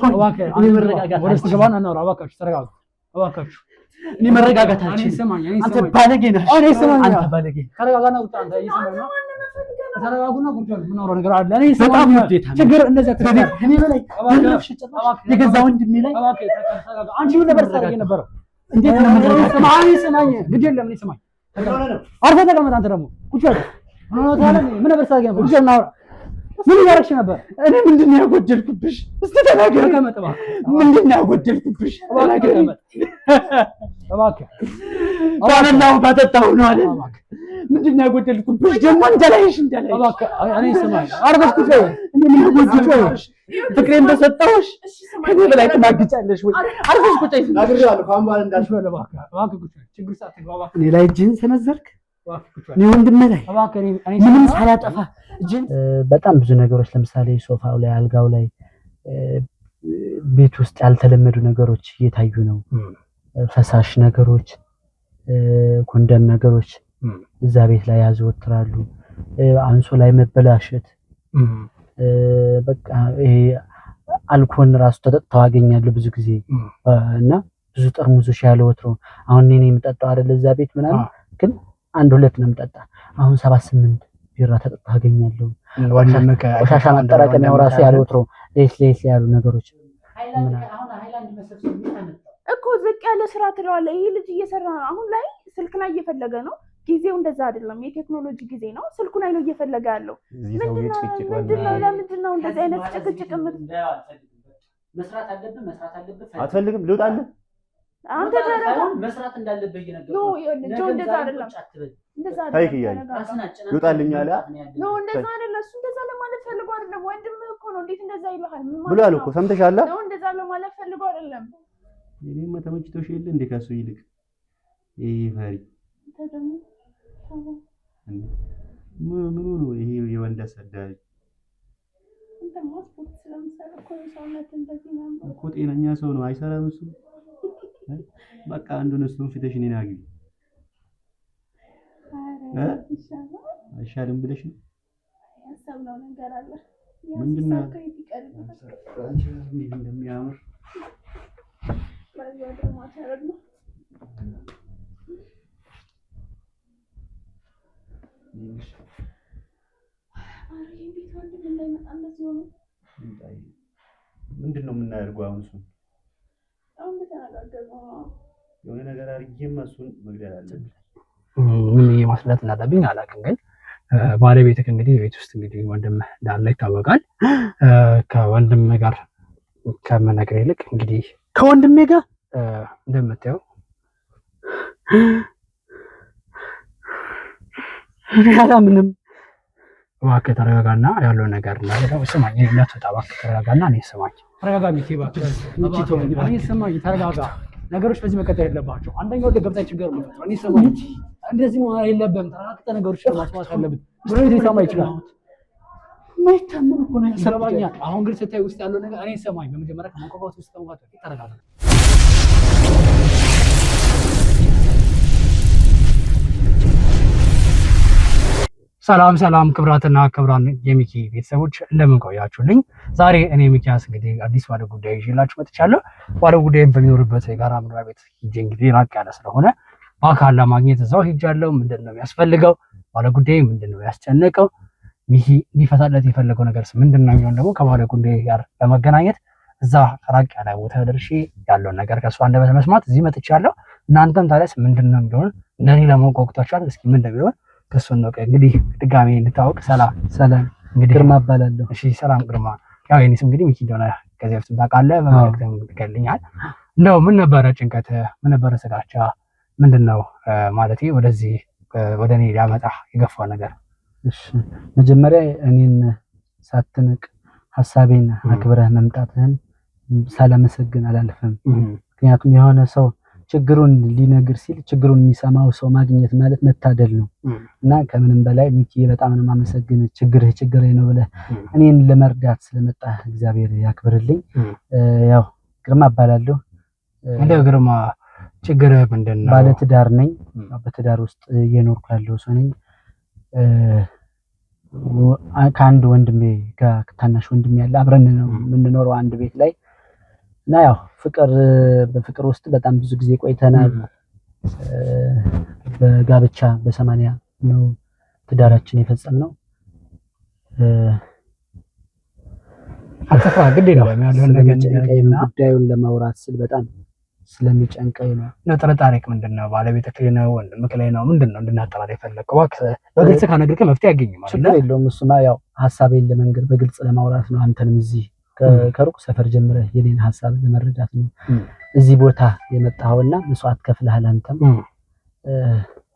እባክህ እኔ መረጋጋት ወደስ ገባና እናውራ። እባካችሁ ተረጋጉ። እባካችሁ እኔ መረጋጋት አልችልም። አንተ ባለጌ ነህ። እኔ ስማኝ፣ አንተ ባለጌ ተረጋጋና ውጣ። አንተ እየሰማኝ ነው። ተረጋጉና ቁጭ በሉ። ምን አውራ ነገር አለ? እኔ በጣም ውዴታ ችግር እንደዛ ተረጋጋ። እኔ በላይ የገዛ ወንድሜ ላይ ተረጋጋ። አንቺ ምን ነበር ታደርጊ ነበረው? እንዴት ነው ስማኝ፣ ግድ የለም እኔ ስማኝ። አርፈህ ተቀመጥ። አንተ ደግሞ ቁጭ በል። ምን ነበር ታደርጊ ነበር? ቁጭ በል እናውራ። ምን እያደረግሽ ነበር? እኔ ምንድን ነው ያጎደልኩብሽ? እስቲ ተናገር። ተቀመጥ እባክህ። ምንድን ነው ያጎደልኩብሽ? ተናገር እባክህ። ባለናው ባጠጣው ነው አይደል? ምንድን ነው ያጎደልኩብሽ? ደግሞ እንደላይሽ እባክህ። እኔ ስማኝ፣ አርፈሽ ቁጭ በል። እኔ ምን ያጎደልኩብሽ? ፍቅሬን በሰጠሁሽ ከኔ በላይ ትናግጫለሽ ወይ? አርፈሽ ቁጭ በል። ናግሬዋለሁ። ካሁን በኋላ እንዳልሽ በል እባክህ። እባክህ ቁጭ በል። ችግር ሳትገባ እባክህ። እኔ ላይ እጅህን ሰነዘርክ? እኔ ወንድሜ ላይ ምንም ሳላጠፋ እጅን በጣም ብዙ ነገሮች ለምሳሌ ሶፋው ላይ አልጋው ላይ ቤት ውስጥ ያልተለመዱ ነገሮች እየታዩ ነው። ፈሳሽ ነገሮች፣ ኮንደም ነገሮች እዛ ቤት ላይ ያዘወትራሉ። አንሶ ላይ መበላሸት፣ በቃ ይሄ አልኮል ራሱ ተጠጥተው አገኛለሁ ብዙ ጊዜ እና ብዙ ጠርሙዞች ያለው ወትሮ አሁን እኔ የምጠጣው አይደል እዛ ቤት ምናምን ግን አንድ ሁለት ነው የምጠጣ። አሁን 7-8 ቢራ ተጠጣ አገኛለሁ። ቆሻሻ ማጠራቀሚያው ራሱ ያለው ወትሮ ሌስ ያሉ ነገሮች እኮ ዝቅ ያለ ስራ ትለዋለህ። ይሄ ልጅ እየሰራ ነው አሁን ላይ ስልክ ላይ እየፈለገ ነው። ጊዜው እንደዛ አይደለም፣ የቴክኖሎጂ ጊዜ ነው። ስልኩ ላይ ነው እየፈለገ ያለው። ለምንድን ነው እንደዚህ አይነት ጭቅጭቅ? መስራት አለብህ። አትፈልግም? ልውጣልህ? አንተ ተረጋጋ። መስራት እንዳለብህ እየነገርኩህ ነው። እንደዛ አይደለም፣ እንደዛ አይደለም። ልውጣልኝ አለ። ነው እንደዛ አይደለም። እሱ እንደዛ ለማለት ፈልጎ አይደለም። ወንድምህ እኮ ነው። እንዴት እንደዛ ይልሃል? ብሏል እኮ ሰምተሻል? ነው እንደዛ ለማለት ፈልጎ አይደለም። እኔማ ተመችቶሽ የለ እንዴ? ከሱ ይልቅ ይሄ ፈሪ ምን ነው ይሄ የወንድ አሰዳቢ እኮ ጤነኛ ሰው ነው። አይሰራም እሱ። በቃ አንዱን እሱን ፊትሽ እኔን አግቢ አይሻልም ብለሽ ነው? ያሰብነው ነገር አለ። ምንድን ነው? እንደሚያምር ምንድን ነው የምናደርገው አሁን? እሱን የሆነ ነገር አድርጌማ እሱን መግደል አለብኝ። ምን የማስላት እንዳለብኝ አላውቅም፣ ግን ባለቤትህ እንግዲህ ቤት ውስጥ እንግዲህ ወንድም እንዳለ ይታወቃል። ከወንድም ጋር ከመነገር ይልቅ እንግዲህ ከወንድሜ ጋር እንደምታየው ምንም እባክህ ተረጋጋና ያለው ነገር እንዳለው ስማኝ። እኔ እንዳትወጣ እባክህ ተረጋጋና እኔ ስማኝ። ተረጋጋ ሚኪ እባክህ እኔ ስማኝ። ተረጋጋ። ነገሮች በዚህ መቀጠል የለባቸው። አንደኛው ወደ ገብታ ችግር ነው። እኔ ስማኝ። እንደዚህ ማለት የለብህም። ተረጋግተህ ነገሮች ማስማት አለብህ። ብሎ ሊሰማ ይችላል። ማይታመን እኮ ነው ያሰባኛል። አሁን ግን ስታይ ውስጥ ያለው ነገር እኔ ስማኝ። በመጀመሪያ ከመቆጣት ውስጥ ተውቃት ተረጋጋ። ሰላም ክብራትና ክብራን የሚኪ ቤተሰቦች እንደምን ቆያችሁልኝ? ዛሬ እኔ ሚኪያስ እንግዲህ አዲስ ባለ ጉዳይ ይዤላችሁ መጥቻለሁ። ባለ ጉዳይም በሚኖርበት የጋራ መኖሪያ ቤት ሂጄ እንግዲህ ራቅ ያለ ስለሆነ በአካል ለማግኘት እዛው ሂጃለሁ። ምንድነው የሚያስፈልገው? ባለ ጉዳይ ምንድነው ያስጨነቀው? ሚኪ እንዲፈታለት የፈለገው ነገርስ ምንድነው የሚሆን ደግሞ ከባለ ጉዳይ ጋር ለመገናኘት እዛ ራቅ ያለ ቦታ ደርሼ ያለውን ነገር ከእሱ አንደበት መስማት እዚህ መጥቻለሁ። እናንተም ታዲያስ ምንድነው የሚሆን እንደኔ ለማወቅ ወቅታችኋል። እስኪ ምን እንደሚሆን ከሱን ነው እንግዲህ ድጋሜ እንታወቅ። ሰላም እንግዲህ ግርማ እባላለሁ። እሺ ሰላም ግርማ። ያው የኔ ስም እንግዲህ ሚኪ እንደሆነ ከዚህ በፊት ታውቃለህ። በመልእክትም ልከልኛል። እንደው ምን ነበረ ጭንቀት? ምን ነበረ ስጋቻ? ምንድነው ማለቴ ወደዚህ ወደ እኔ ሊያመጣ የገፋው ነገር? እሺ መጀመሪያ እኔን ሳትንቅ ሐሳቤን አክብረህ መምጣትህን ሳላመሰግን አላልፍም። ምክንያቱም የሆነ ሰው ችግሩን ሊነግር ሲል ችግሩን የሚሰማው ሰው ማግኘት ማለት መታደል ነው እና ከምንም በላይ ሚኪ በጣም ነው የማመሰግን። ችግሬ ነው ብለህ እኔን ለመርዳት ስለመጣህ እግዚአብሔር ያክብርልኝ። ያው ግርማ እባላለሁ። እንደው ግርማ ችግርህ ምንድነው? ባለትዳር ነኝ። በትዳር ውስጥ እየኖርኩ ያለው ሰው ነኝ። ከአንድ ወንድሜ ጋር ታናሽ ወንድሜ ያለ አብረን ነው የምንኖረው አንድ ቤት ላይ። እና ያው በፍቅር ውስጥ በጣም ብዙ ጊዜ ቆይተናል። በጋብቻ በ80 ነው ትዳራችን የፈጸምነው። አጥፋ ግዴ ነው ያለው ነገር ጉዳዩን ለማውራት ስል በጣም ስለሚጨንቀኝ ነው። ጥርጣሬክ ምንድነው? ባለቤትህ ላይ ነው ወንድምህ ላይ ነው ምንድነው እንድናጠራር የፈለከው? በግልጽ ከነገርከኝ መፍትሄ ያገኝ ማለት ነው። ችግር የለውም። እሱማ ያው ሐሳቤን ለመንገር በግልጽ ለማውራት ነው። አንተንም እዚህ ከሩቅ ሰፈር ጀምረህ የኔን ሐሳብ ለመረዳት ነው እዚህ ቦታ የመጣኸውና መስዋዕት ከፍለሃል አንተም።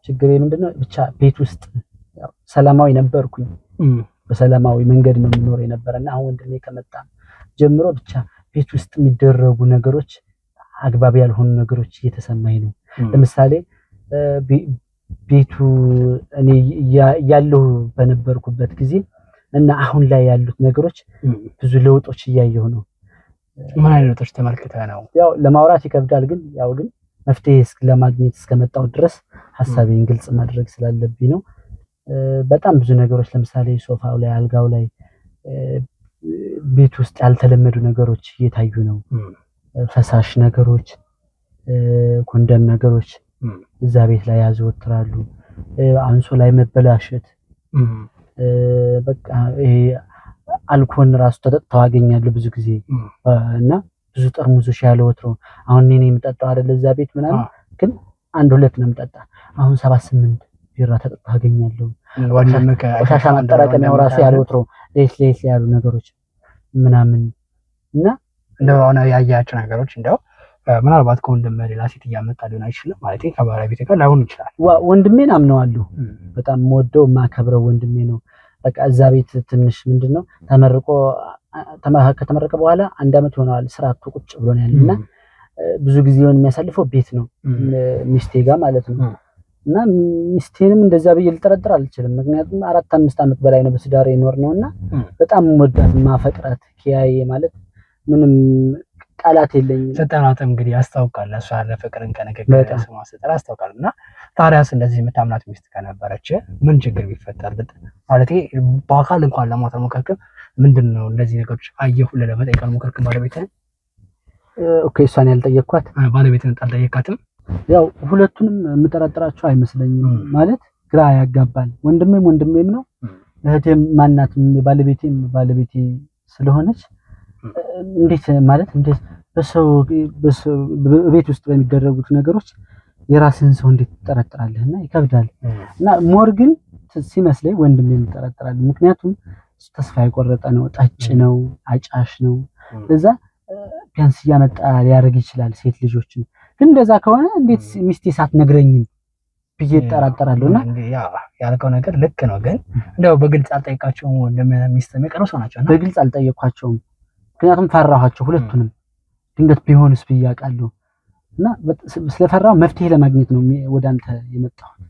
ችግሬ ምንድነው? ብቻ ቤት ውስጥ ሰላማዊ ነበርኩኝ። በሰላማዊ መንገድ ነው የምኖር የነበረና አሁን ወንድሜ ከመጣ ጀምሮ ብቻ ቤት ውስጥ የሚደረጉ ነገሮች አግባብ ያልሆኑ ነገሮች እየተሰማኝ ነው። ለምሳሌ ቤቱ እኔ ያለው በነበርኩበት ጊዜ እና አሁን ላይ ያሉት ነገሮች ብዙ ለውጦች እያየሁ ነው። ምን አይነት ለውጦች ተመልክተህ ነው? ያው ለማውራት ይከብዳል፣ ግን መፍትሄ ለማግኘት እስከመጣው ድረስ ሐሳቤን ግልጽ ማድረግ ስላለብኝ ነው። በጣም ብዙ ነገሮች ለምሳሌ ሶፋው ላይ አልጋው ላይ ቤት ውስጥ ያልተለመዱ ነገሮች እየታዩ ነው። ፈሳሽ ነገሮች፣ ኮንደም ነገሮች እዛ ቤት ላይ ያዘወትራሉ። አንሶላ ላይ መበላሸት፣ በቃ ይሄ አልኮል ራሱ ተጠጥተው አገኛለሁ ብዙ ጊዜ እና ብዙ ጠርሙዞች ያለ ወትሮ አሁን እኔ የምጠጣው አይደል እዛ ቤት ምናምን ግን 1-2 ነው የምጠጣ። አሁን 7-8 ቢራ ተጠጥተው አገኛለሁ። ቆሻሻ ማጠራቀሚያው ራሱ ያለ ወትሮ ሌስ ያሉ ነገሮች ምናምን እና እንደው አሁን ያያቸው ነገሮች እንደው ምናልባት ከወንድም ሌላ ሴት እያመጣ ሊሆን አይችልም ማለት ከባለቤት ጋር ላይሆን ይችላል። ወንድሜን አምነዋለሁ። በጣም የምወደው የማከብረው ወንድሜ ነው። በቃ እዛ ቤት ትንሽ ምንድነው ከተመረቀ በኋላ 1 አመት ሆነዋል። ስራ አጥቶ ቁጭ ብሎ ነው ያለና ብዙ ጊዜውን የሚያሳልፈው ቤት ነው ሚስቴ ጋር ማለት ነው። እና ሚስቴንም እንደዛ ብዬ ልጠረጥር አልችልም። ምክንያቱም 4-5 አመት በላይ ነው በትዳር የኖር ነውና በጣም ወዳት ማፈቅራት ኪያዬ ማለት ምንም ቃላት የለኝም። ሰጠናትም እንግዲህ ያስታውቃል። እሷ ለፍቅርን ከነገር ስሟ ሰጠራ ያስታውቃል። እና ታዲያስ እንደዚህ የምታምናት ሚስት ከነበረች ምን ችግር ቢፈጠር ማለት በአካል እንኳን ለማውጣት ሞከርክ? ምንድነው እንደዚህ ነገሮች አየሁ ለመጠየቅ ሞከርክ ባለቤትን? ኦኬ እሷን ያልጠየቅኳት ባለቤትን አልጠየቃትም? ያው ሁለቱንም የምጠረጥራቸው አይመስለኝም። ማለት ግራ ያጋባል። ወንድሜም ነው እህቴም ማናት ባለቤቴ ስለሆነች እንዴት ቤት ውስጥ በሚደረጉት ነገሮች የራስን ሰው እንዴት ትጠረጥራለህና ይከብዳል። እና ሞር ግን ሲመስለኝ ወንድሜ ይጠረጥራል። ምክንያቱም ተስፋ የቆረጠ ነው፣ ጠጭ ነው፣ አጫሽ ነው። ለዛ ቢያንስ እያመጣ ሊያደርግ ይችላል ሴት ልጆችን። ግን እንደዛ ከሆነ እንዴት ሚስቴ ሳትነግረኝም ብዬ እጠራጠራለሁና ያልከው ነገር ልክ ነው። ግን እንደው በግልጽ አልጠየቃቸውም? ሚስት የሚቀርቡ ሰው ናቸው። በግልጽ አልጠየኳቸውም። ምክንያቱም ፈራኋቸው ሁለቱንም። ድንገት ቢሆንስ ብዬ አውቃለሁ እና ስለፈራሁ መፍትሄ ለማግኘት ነው ወደ አንተ የመጣሁት።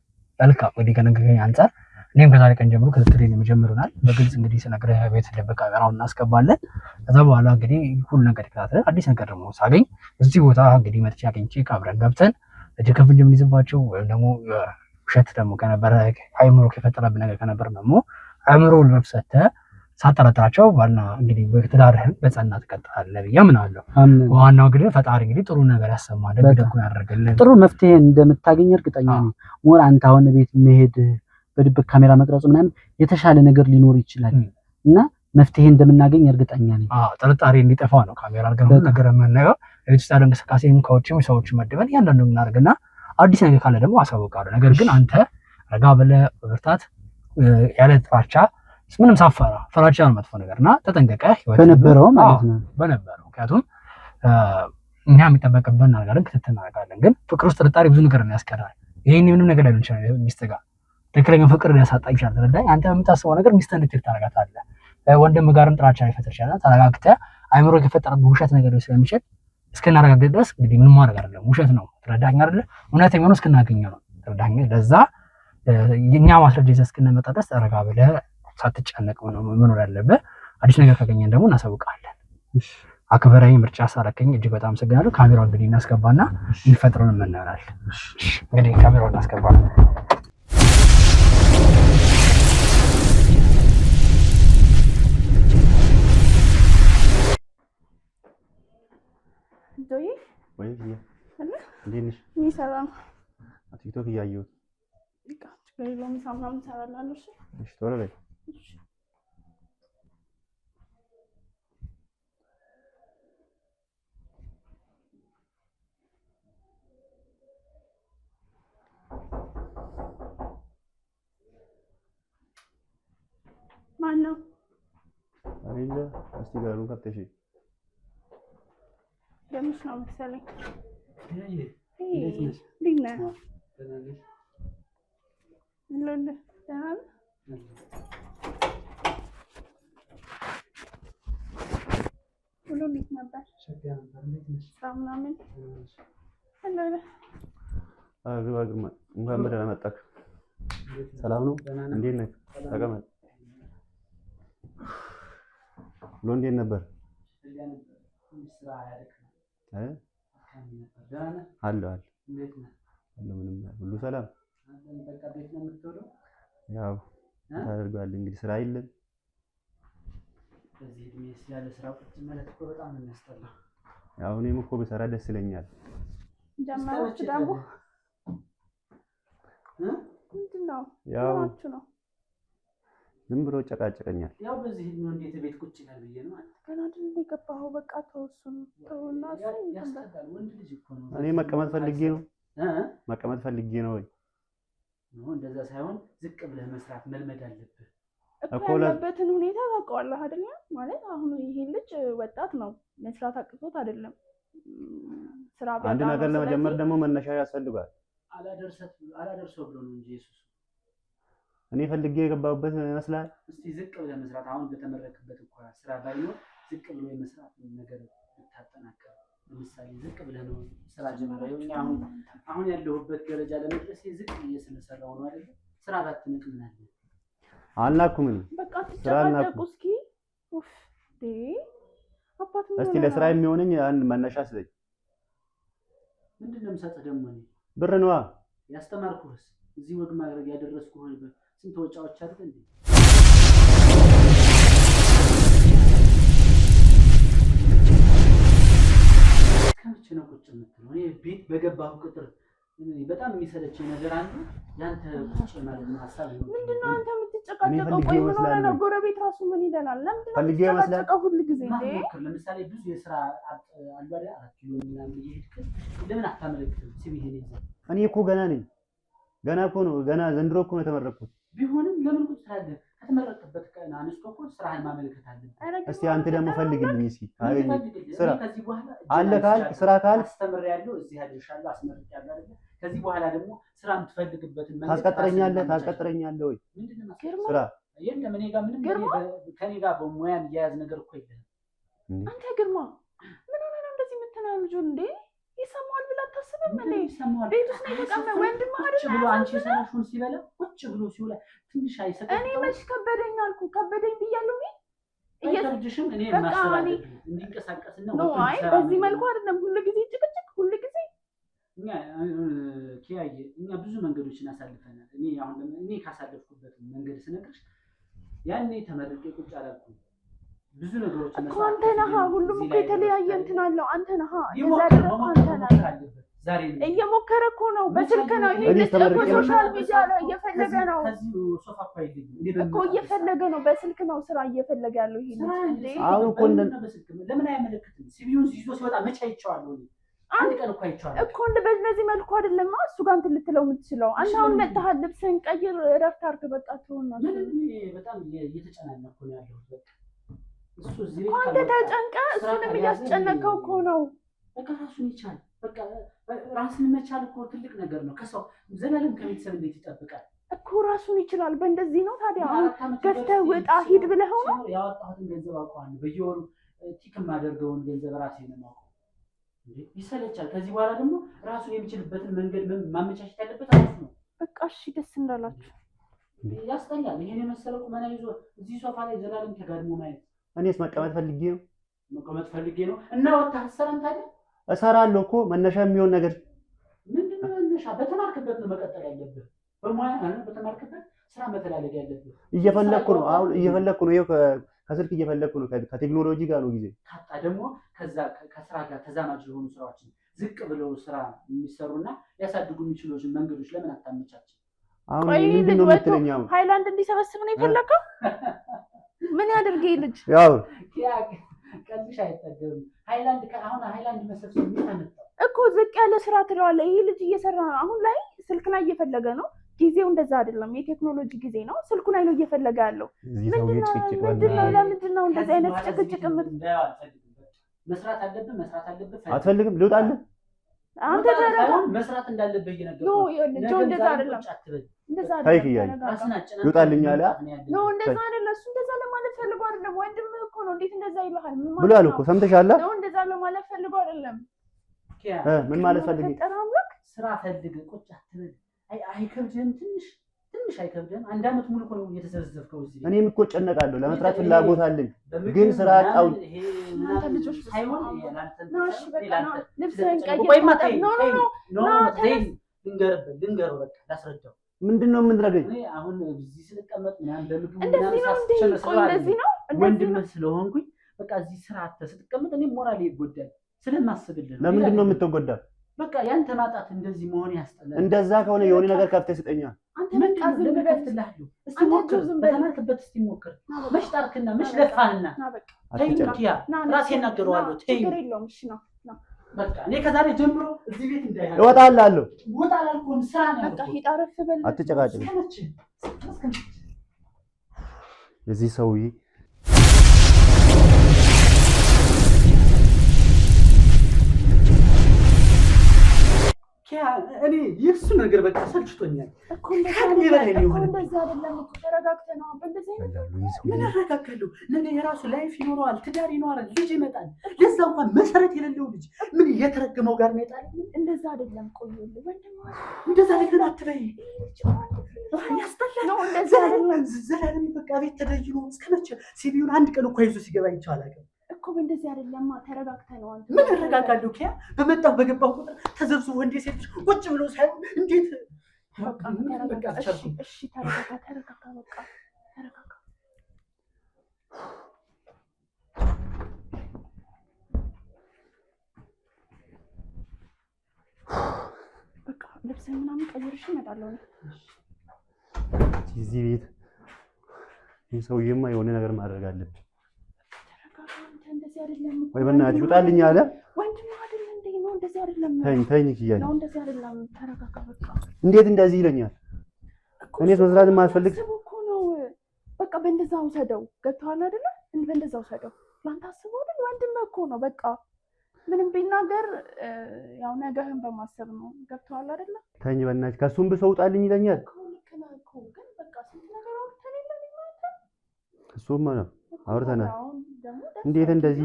መልካም እንግዲህ ከነገርከኝ አንፃር እኔም ከዛሬ ቀን ጀምሮ ክትትሌን የጀምሩናል። በግልጽ እንግዲህ ስነግርህ ቤት ደበቃ ቀራውን እናስገባለን። ከዛ በኋላ እንግዲህ ሁሉ ነገር ተከታተለ አዲስ ነገር ደግሞ ሳገኝ እዚህ ቦታ እንግዲህ መጥቼ አገኝቼ ካብረን ገብተን እጅ ከፍንጅ የምንይዝባቸው ወይም ደግሞ ውሸት ደግሞ ከነበረ አይምሮ ከፈጠረብን ነገር ከነበረ ደግሞ አይምሮ ለብሰተ ሳጠራጥራቸው ባልና እንግዲህ በትዳርህን በጸና ትቀጥላለህ ብዬ አምናለሁ። ዋናው እንግዲህ ፈጣሪ እንግዲህ ጥሩ ነገር ያሰማል፣ ደግ ያደርግልህ፣ ጥሩ መፍትሄ እንደምታገኝ እርግጠኛ ነኝ። ሞር አንተ አሁን ቤት መሄድ በድብቅ ካሜራ መቅረጹ ምናምን የተሻለ ነገር ሊኖር ይችላል እና መፍትሄ እንደምናገኝ እርግጠኛ ነኝ። ጥርጣሬ እንዲጠፋ ነው ካሜራ አድርገን ነገር የምናየው። ቤት ውስጥ ያለ እንቅስቃሴም ከውጭም ሰዎች መድበን እያንዳንዱ የምናደርግና አዲስ ነገር ካለ ደግሞ አሳውቃለሁ። ነገር ግን አንተ ረጋ ብለህ በብርታት ያለ ጥራቻ ምንም ሳፈራ ፍራቻ ነው መጥፎ ነገርና ተጠንቀቀህ በነበረው ማለት ነው በነበረው። ምክንያቱም እኛ የሚጠበቅብን ነገርን ክትትል እናደርጋለን። ግን ፍቅር ውስጥ ጥርጣሬ ብዙ ነገር ያስቀራል። ይሄን ምንም ነገር ላይ ብቻ ሚስት ጋር ትክክለኛ ፍቅር ሊያሳጣ ይችላል። ተረዳኝ። አንተ የምታስበው ነገር ሚስትህን እንድትል ታደርጋታለህ። ወንድም ጋርም ጥላቻ ሊፈጥር ይችላል። ተረጋግተህ አይምሮ ከፈጠረብህ ውሸት ነገር ስለሚችል እስከናረጋግጥ ድረስ እንግዲህ ምንም ማድረግ አይደለም። ውሸት ነው። ተረዳኝ አይደለ? እውነተኛ ነው እስክናገኘው ነው። ተረዳኝ። ለዛ የኛ ማስረጃ ይዘህ እስክንመጣ ድረስ ተረጋ ብለህ ሳትጨነቅ ነው መኖር ያለብህ። አዲስ ነገር ካገኘን ደግሞ እናሳውቃለን። አክብረኝ ምርጫ ሳረከኝ እጅግ በጣም አመሰግናለሁ። ካሜራው እንግዲህ እናስገባና የሚፈጥረውን እናያለን። እንግዲህ ካሜራውን እናስገባ። ዶዬ ወይ አለ እንዴት ነሽ? ሰላም ቲክቶክ እያየሁት በቃ ለሌላም ሳምናም ሰራላለሁ እሺ ቶሎ በይ ማነው አሬንጀ እስቲ ጋሩን ከፍተሽ ደምሽ ነው መሰለኝ እንዴት ነሽ? ዲና ደህና ነሽ? ለለ ደህና ሁሉ እንዴት ነበር? ሸጋ ነበር። እንዴት ነሽ? ሳምናምን ግባ ግማ እንኳን በደህና መጣክ። ሰላም ነው? እንዴት ነህ? ተቀመጥ። ውሎ እንዴት ነበር? አለ ምንም ሁሉ ሰላም ያው ታደርጋለህ እንግዲህ ስራ የለም። በዚህ እድሜ ያለ ስራ ቁጭ ማለት እኮ በጣም ነው የሚያስጠላው። ያው እኔም እኮ ብሰራ ደስ ይለኛል። ጀመራችሁ ደግሞ ምንድን ነው ያው ነው ዝም ብሎ ጨቃጨቀኛል። ያው በዚህ እድሜው እንዴት ቤት ቁጭ ይላል ብዬ ነው ማለት ገና አይደል የገባኸው? በቃ ተወሱን ተውና ያስጠላል። ወንድ ልጅ እኮ ነው። እኔ መቀመጥ ፈልጌ ነው መቀመጥ ፈልጌ ነው ወይ ነው እንደዛ ሳይሆን ዝቅ ብለህ መስራት መልመድ አለብህ እኮ። ያለበትን ሁኔታ ታውቀዋለህ አይደል? ማለት አሁን ይሄ ልጅ ወጣት ነው፣ መስራት አቅቶት አይደለም። ስራ አንድ ነገር ለመጀመር ደግሞ መነሻ ያስፈልጋል። አላደርሰው ብሎ ነው እንጂ ኢየሱስ እኔ ፈልጌ የገባሁበት ይመስላል። እስቲ ዝቅ ብለህ መስራት አሁን በተመረክበት እንኳን ስራ ባይኖር ዝቅ ብሎ የመስራት ነገር ብታጠናክር። ለምሳሌ ዝቅ ብለህ ነው ስራ ጀመረው። አሁን ያለሁበት ደረጃ ለመድረስ ዝቅ ብዬ ስለሰራው ነው አይደል? ስራ ባትንቅ ምን አለ? አልናኩም። በቃ ተጨቃጨቁ እስኪ ኡፍ አባት ምን እስቲ ለስራ የሚሆነኝ አንድ መነሻ ስጠኝ። ምንድነው የምሰጥህ ደግሞ? እኔ ብር ነዋ ያስተማርኩህስ እዚህ ወግ ማድረግ ያደረስኩህ ስንት ወጫዎች አይደል እንዴ? ከመቼ ነው ቁጭ የምትለው? እኔ ቤት በገባሁ ቁጥር በጣም የሚሰለችኝ ነገር አንዱ ያንተ ቁጭ ማለት ነው። ሀሳብ ነው ምንድነው አንተ የምትጨቃጨቀው? ቆይ ምን ሆነ ነው? ጎረቤት ራሱ ምን ይለናል? ለምንድነው የምትጨቃጨቀው ሁሉ ጊዜ እንዴ? ለምሳሌ ብዙ የስራ አሉ አይደል? 4 ኪሎ ምናምን እየሄድክ ለምን አታመለክትም? ሲቪል ይዘህ እኔ እኮ ገና ነኝ። ገና እኮ ነው ገና ዘንድሮ እኮ ነው የተመረቅኩት። ቢሆንም ለምን ቁጭ ትላለህ? ከተመረቅበት ቀን አንስቶ እኮ ስራህን ማመልከት አለብህ። እስቲ አንተ ደግሞ ፈልግልኝ እስኪ አገኝ ስራ ከዚህ በኋላ አለ ካል ስራ ካል አስተምሬያለሁ፣ እዚህ አድርሻለሁ፣ አስመርቄያለሁ አይደል? ከዚህ በኋላ ደግሞ ስራ የምትፈልግበትን መንገድ ታስቀጥረኛለህ ወይ? ምንድነው ስራ የለም እኔ ጋር ምንም ከኔ ጋር በሙያን የያዝ ነገር እኮ የለም። አንተ ግርማ ምን ሆነ ነው እንደዚህ የምትናልጁ እንዴ? ይሰማዋል ብላ አታስብም እንዴ? ቤት ውስጥ ነው የተቀመጠ ወንድም አይደል? ብሎ አንቺ ሰራሹን ሲበላ ቁጭ ብሎ ሲውላ ትንሽ አይሰቀም። እኔ መች ከበደኝ አልኩ? ከበደኝ ብያለሁ እኔ እየሰርጅሽም እኔ ማሰራለሁ እንዲንቀሳቀስና ነው። አይ በዚህ መልኩ አይደለም ሁሉ ጊዜ ጭቅጭቅ፣ ሁሉ ጊዜ እኛ ኪያዬ እኛ ብዙ መንገዶችን አሳልፈናል። እኔ አሁን እኔ ካሳለፍኩበት መንገድ ስነግርሽ ያኔ ተመርቄ ቁጭ አላልኩም። ብዙ ነገሮች እኮ አንተ ነህ። ሁሉም እኮ የተለያየ እንትን አለው። አንተ ነህ ዛሬ እየሞከረ እኮ ነው። በስልክ ነው ይሄ እኮ ሶሻል ሚዲያ ላይ እየፈለገ ነው እኮ እየፈለገ ነው። በስልክ ነው ስራ እየፈለገ ያለው ይሄ እንዴ። አሁን እኮ ለምን አይመለከትም? ሲቪውን ይዞ ሲወጣ መቼ አይቼዋለሁ? አንድ ቀን እኮ አይቼዋለሁ እኮ በዚህ መልኩ አይደለም እሱ ጋር እንትን ልትለው የምትችለው። አንተ አሁን መጥተሃል፣ ልብስህን ቀይር፣ እረፍት አድርግ፣ በቃ ትሆና። በጣም እየተጨናነኩ ነው ያለሁት በቃ አንተ ተጨንቀህ እሱንም እያስጨነቀው እኮ ነው። በቃ ራሱን ይቻል። በቃ ራስን መቻል እኮ ትልቅ ነገር ነው። ከሰው ዘላለም ከቤተሰብ እንዴት ይጠብቃል እኮ? ራሱን ይችላል። በእንደዚህ ነው ታዲያ ገፍተህ ውጣ ሂድ ብለህ ነው? ያወጣሁትን ገንዘብ አውቀዋለሁ። በየወሩ ቲክ የማደርገውን ገንዘብ ራሴ ነው የማውቀው። ይሰለቻል። ከዚህ በኋላ ደግሞ ራሱን የሚችልበትን መንገድ ማመቻቸት ያለበት ራሱ ነው። በቃ እሺ፣ ደስ እንዳላችሁ። ያስጠላል። ይሄን የመሰለ ቁመና ይዞ እዚህ ሶፋ ላይ ዘላለም ተጋድሞ ማየት። እኔስ መቀመጥ ፈልጌ ነው እና ወጣህ አሰራም ታዲያ እሰራለሁ እኮ መነሻ የሚሆን ነገር ምንድነው? መነሻ በተማርክበት ነው መቀጠል ያለብህ። በሙያ በተማርክበት ስራ መፈላለግ ያለብህ። እየፈለኩ ነው። አሁን እየፈለኩ ነው። ይኸው ከስልክ እየፈለኩ ነው ከቴክኖሎጂ ጋር ነው ጊዜ ካጣ ደግሞ ከዛ ከስራ ጋር ተዛማጅ የሆኑ ስራዎችን ዝቅ ብለው ስራ የሚሰሩና ያሳድጉ የሚችሉ መንገዶች ለምን አታመቻች? አሁን ምንድነው የምትለኛው? ሃይላንድ እንዲሰበስብ ነው የፈለከው? ምን ያድርግ ልጅ? ያው ቀልሽ አይጠገብም። ሃይላንድ መሰብሰብ ምን አመጣው እኮ ዝቅ ያለ ስራ ትለዋለህ። ይሄ ልጅ እየሰራ አሁን ላይ ስልክ ላይ እየፈለገ ነው። ጊዜው እንደዛ አይደለም፣ የቴክኖሎጂ ጊዜ ነው። ስልኩ ላይ ነው እየፈለገ ያለው። ምንድነው እንደዚህ አይነት ጭቅጭቅ? መስራት አለብህ። አትፈልግም? ልውጣልህ? አንተ ታዲያ መስራት እንዳለብህ እየነገርኩህ ነው። እንደዛ አይደለም፣ እንደዛ አይደለም። ልውጣልኝ አለ። ነው እንደዛ አይደለም። እሱ እንደዛ ለማለት ፈልጎ አይደለም። ወንድምህ እኮ ነው። እንዴት እንደዛ ይልሃል? ብሏል እኮ ሰምተሻል? ነው እንደዛ ለማለት ፈልጎ አይደለም። ምን ማለት ፈልግ? ስራ ፈልግ፣ ቁጭ አትበል። አይከብድህም? ትንሽ አይከብድህም? አንድ አመት ሙሉ እኮ ነው እየተዘዘፍከው እዚህ። እኔም እኮ ጨነቃለሁ፣ ለመስራት ፍላጎት አለኝ፣ ግን ስራ አጣው። እናንተ ልጆች ሳይሆን ናሽ በቃ ልብስህን ቀይር። ልንገረው በቃ ላስረዳው። ምንድነው የምንረገኝ? አሁን እዚህ ስለቀመጥ ምናምን ለምግብ እንደዚህ ነው ወንድምህ ስለሆንኩኝ በቃ እዚህ ስራ አጥተህ ስትቀመጥ እኔ ሞራሌ ይጎዳል ስለማስብልህ። ለምንድን ነው የምትጎዳው? በቃ ያንተ ማጣት እንደዚህ መሆን ያስጠላል። እንደዛ ከሆነ የሆነ ነገር ከፍተህ ስጠኛ። አንተ በቃ ዝም ብለህ እስቲ ሞክር፣ በተማርክበት እስቲ ሞክር። መች ጣርክና መች ለፋህና? ተይንኪያ ራሴ እናገረዋለሁ። ችግር የለውም። እሺ ነው በቃ እኔ ከዛሬ ጀምሮ እዚህ ቤት እንዳይሆን እወጣላለሁ። ወጣ አላልኩም። ስራ ነው በቃ ሂጣረፍ በል። አትጨቃጭቅ። እዚህ ሰውዬ እኔ የእሱ ነገር በቃ ሰልችቶኛል እኮ። እንደዛ አይደለም እኮ ተረጋግተህ ነው። በእንደዚህ ምን አረጋጋለሁ? ነገ የራሱ ላይፍ ይኖረዋል፣ ትዳር ይኖራል፣ ልጅ ይመጣል። ለዛ እንኳን መሰረት የሌለው ልጅ ምን የተረገመው ጋር ነው የጣለኝ? እንደዛ አይደለም። ቆይልኝ ወንድም፣ እንደዛ ነገር አትበይ። ያስጠላል ነው። እንደዛ አይደለም። ዘላለም በቃ ቤት ተደይኖ እስከመቼ ሲቪውን አንድ ቀን እኮ ይዞ ሲገባ ይቻላል አላውቅም እኮ። በእንደዚህ አይደለም። ተረጋግተህ ነው አንተ። ምን አረጋጋለሁ? ኪያ በመጣሁ በገባሁ ቁጥር ተዘብዝቦ ወንዴ ሴት ቁጭ ብሎ ሳይሆን እንዴት በቃ እሺ፣ ተረጋጋ፣ በቃ ተረጋጋ። በቃ ልብስህን ምናምን ቀይርሽ እመጣለሁ። እዚህ ቤት ይህ ሰውዬማ የሆነ ነገር ማድረግ አለብኝ። እንደዚህ አይደለም ወይ በእናትሽ ውጣልኝ አለ። ወንድም አይደል እንዴ? ነው እንደዚህ አይደለም። ተይኝ እያለኝ ነው። እንደዚህ አይደለም። ተረጋጋ በቃ። እንዴት እንደዚህ ይለኛል? እኔስ መስራት የማልፈልግ እኮ ነው። በቃ በእንደዛ ውሰደው። ገብቶሃል አይደለ? በእንደዛ ውሰደው። ላንተ አስበው አይደል? ወንድም እኮ ነው። በቃ ምንም ቢናገር ያው ነገህን በማሰብ ነው። ገብቶሃል አይደለ? ተይኝ በእናትሽ። ከሱም ብሰው ውጣልኝ ይለኛል። ልክ ነህ እኮ ግን በቃ ስንት ነገር አውርተን የለም ማለት እሱማ ነው አውርተናል። እንዴት እንደዚህ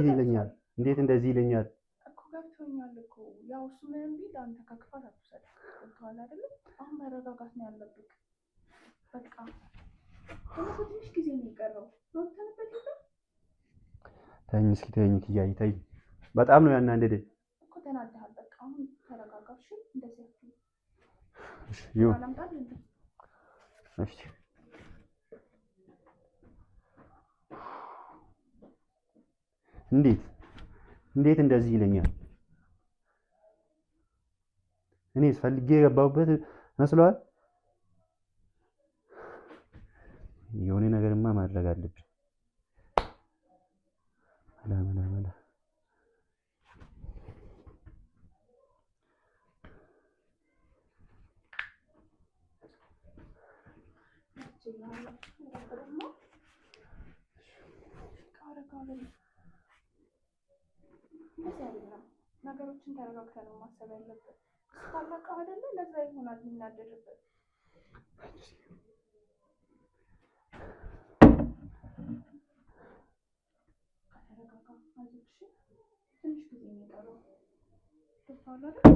ይለኛል? እኮ ገብቶኛል እኮ። ያው እሱ ምንም ቢል አንተ ከክፋት አትውሰድ። ገብቶሃል አይደለ? አሁን መረጋጋት ነው ያለብህ። በቃ ደግሞ ትንሽ ጊዜ ነው የቀረው። ወጥተንበት የለም። ተይኝ እስኪ ተይኝ ኪያዬ ተይኝ። በጣም ነው ያናደደኝ እኮ። ተናደሃል። በቃ አሁን ተረጋጋ እሺ። እንደዚህ እሺ ይሁን። እሺ እንዴት እንደዚህ ይለኛል? እኔስ ፈልጌ የገባሁበት መስሏል። የሆነ ነገርማ ማድረግ አለብኝ። መላ ነገሮችን ተረጋግተህ ነው ማሰብ ያለብህ። ስታላቃ አይደለ? ለዛ ይሆናል የሚናደድበት። ተረጋጋ፣ አይዞህ እሺ። ትንሽ ጊዜ ነው የቀረው። ገብቶሃል አይደል?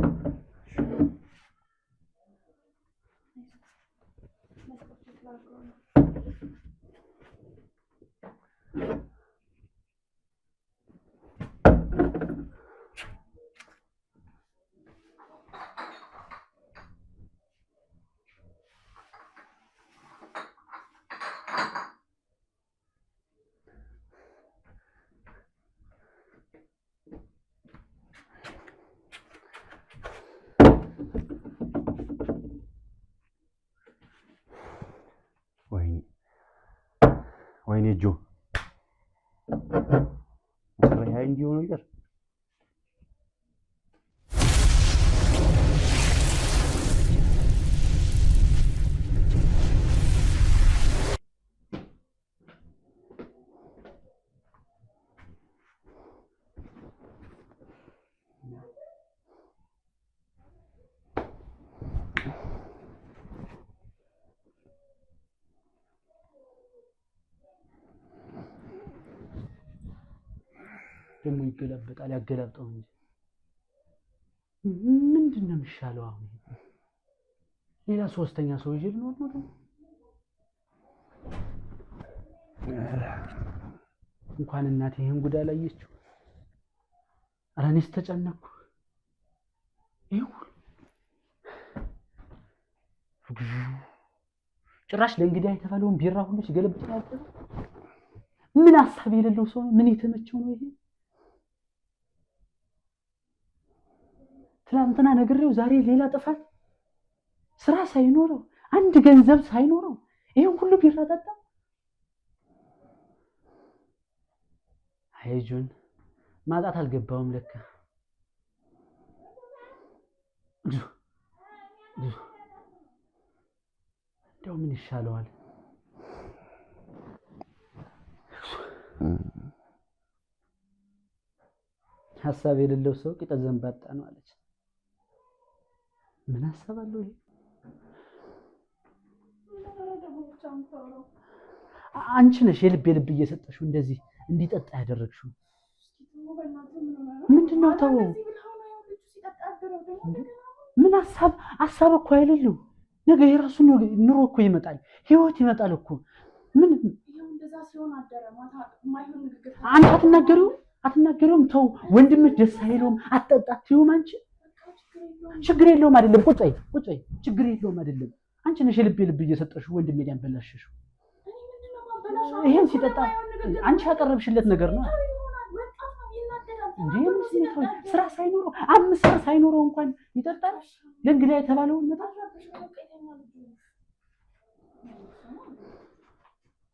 ደግሞ ይገለበጣል ያገላብጠው እንጂ ምንድነው የሚሻለው አሁን ሌላ ሶስተኛ ሰው ይዤ ልኖር ነው ደግሞ እንኳን እናቴ ይሄን ጉዳ ላየችው አራኔስ ተጨነኩ ይሁን ጭራሽ ለእንግዲህ አይተፋለውን ቢራ ሁሉ ሲገለብጥ ያለው ምን ሐሳብ የሌለው ሰው ምን የተመቸው ነው ይሄ ትናንትና ነግሬው ዛሬ ሌላ ጥፋት ስራ ሳይኖረው አንድ ገንዘብ ሳይኖረው ይሄን ሁሉ ቢራ ጠጣ አይጁን ማጣት አልገባውም ለካ እንደው ምን ይሻለዋል ሐሳብ የሌለው ሰው ቂጠ ዘንባጣ ነው አለች ምን ሐሳብ አለው ይሄ አንቺ ነሽ የልብ እየሰጠሽው እንደዚህ እንዲጠጣ ያደረግሽው ምንድነው ተው ምን ሐሳብ እኮ አይደለም ነገ የራሱ ኑሮ እኮ ይመጣል ህይወት ይመጣል እኮ ምን እንደዛ ሲሆን አደረ ማታ ማይሆን ንግግር አንተ አትናገሩም ተው ወንድምህ ደስ አይለውም አትጠጣትዩም አንቺ ችግር የለውም አይደለም ቁጭ በይ ችግር የለውም አይደለም አንቺ ነሽ የልብ እየሰጠሽው ወንድሜ ያንበላሽሽው ይሄን ሲጠጣ አንቺ ያቀረብሽለት ነገር ነው እንዴ ስራ ሳይኖረው 5 ሰዓት ሳይኖረው እንኳን ይጠጣል ለእንግዲህ የተባለው መጣ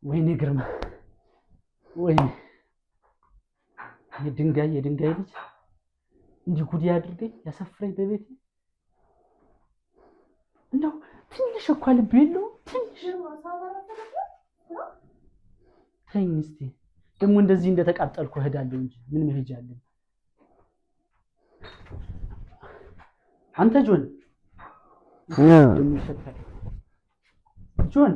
ወይኔ ግርማ ወይኔ የድንጋይ ልጅ እንዲህ ጉድ ያድርገኝ ያሰፍረኝ በቤቴ እንደው ትንሽ እኮ ልብ የለውም ትንሽ ተይኝ እስቲ ደግሞ እንደዚህ እንደተቃጠልኩ እሄዳለሁ እንጂ ምን መሄጃ አለኝ አንተ ጆን ጆን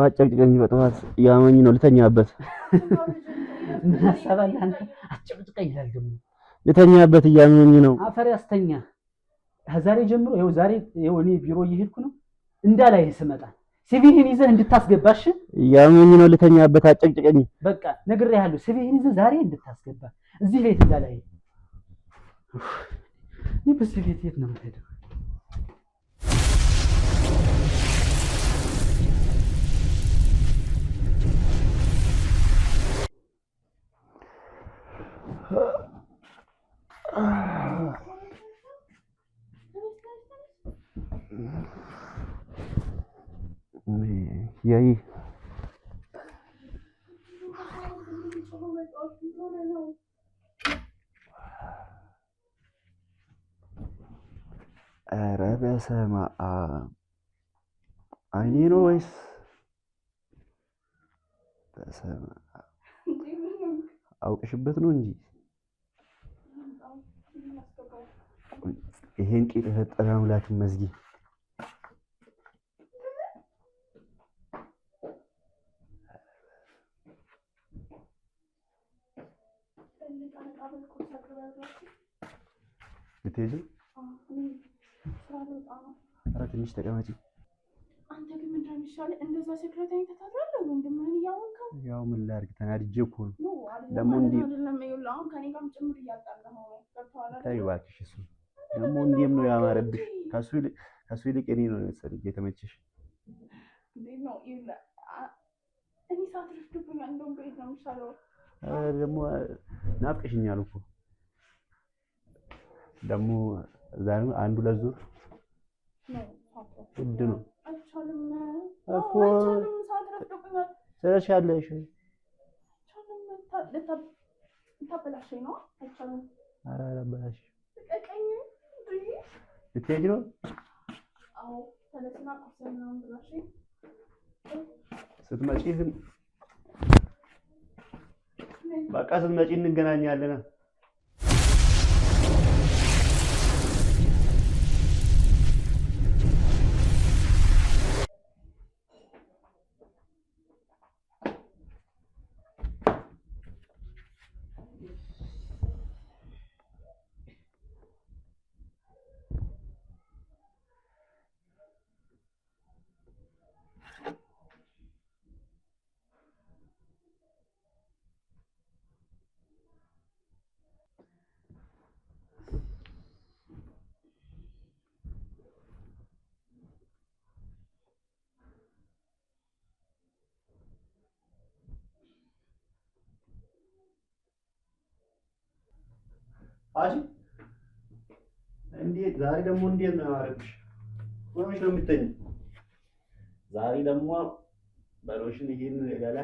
አጨቅጭቀኝ በጠዋት ያመኝ ነው ልተኛበት ምን ሐሳብ አንተ አጨቅጭቀኝ ይላል ደግሞ ልተኛበት ያመኝ ነው አፈር ያስተኛ ከዛሬ ጀምሮ ይኸው እኔ ቢሮ እየሄድኩ ነው እንዳላይ ስመጣ ሲቪህን ይዘህ እንድታስገባሽ ያመኝ ነው ልተኛበት አጨቅጭቀኝ በቃ ነግሬሃለሁ ሲቪህን ይዘህ ዛሬ እንድታስገባ እዚህ ቤት እንዳላይ እኔ በዚህ ቤት የት ነው የምሄደው ያይ ኧረ በስመ አብ አይኔ ነው ወይስ በስመ አብ አውቅሽበት ነው እንጂ ይሄን ቂጥ የፈጠረ አምላክ ይመስገን ልትሄጂ ኧረ ትንሽ ተቀመጪ አንተ ግን ምንድን ነው የሚሻለው እንደዛ ሴክሬታሪ ተታድራለህ ወንድምህን እያወቅኸው ያው ምን ላድርግ ተናድጄ እኮ ነው ደግሞ እንዲህ አሁን ከእኔ ጋርም ጭምር እያጣላህ ነው ገብቶሃል አይደል ተይ እባክሽ እሱ ደግሞ እንዴም ነው ያማረብሽ ከሱ ይልቅ እኔ ነው መሰለኝ የተመቸሽ እንዴት ነው እኔ ሳትረፍድብኝ እንደውም በሄድ ነው የሚሻለው ደግሞ ናፍቀሽኛል እኮ ደግሞ ዛሬ አንዱ ለዙር ውድ ነው እኮ ስለሻለሽ ልታበላሸኝ ነው አይቻልም ኧረ አላበላሽ ልትሄጂ ነው አዎ ተነስና ቁርስህን ምናምን ብላሽ ስትመጪ በቃ ስትመጪ እንገናኛለን አጂ እንዴት ዛሬ ደግሞ እንዴት ነው ያማረብሽ? ወይስ ነው የምትተኝ? ዛሬ ደግሞ በሎሽን ይሄን ገላ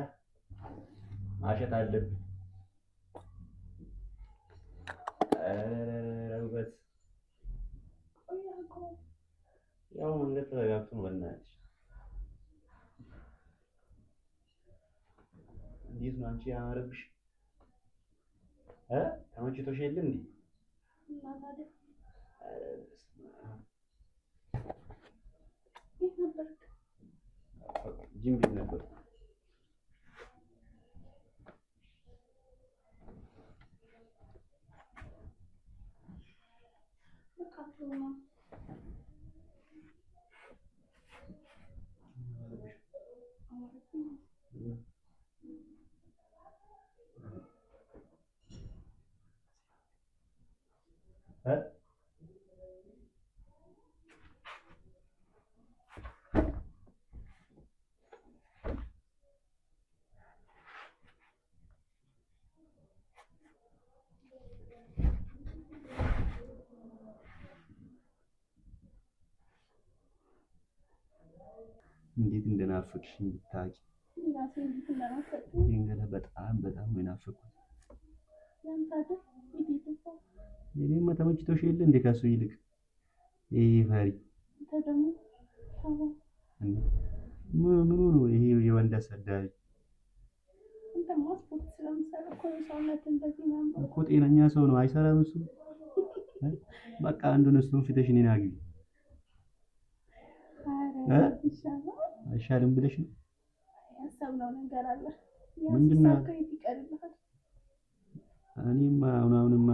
ማሸት አለብኝ። ረውበት ያው መንገድ ተረጋግቶ ነው። በእናትሽ እንዴት ነው አንቺ ያማረብሽ? ተመችቶሽ የለ እንዴ? ጂም ቤት ነበር። እንዴት እንደናፈቅሽኝ ብታውቂ። ይሄን በጣም በጣም ነው የናፈቅኩት። እኔማ ተመችቶሽ የለ እንዴ? ከሱ ይልቅ ይሄ ፈሪ ምን ነው ይሄ የወንድ አሰዳቢ እኮ ጤነኛ ሰው ነው አይሰራም እሱ። በቃ አንዱን እሱን ፊትሽ እኔን አግቢ አይሻልም ብለሽ ነው? ያሰብነው ነገር አለ። ምንድነው? እኔማ አሁንማ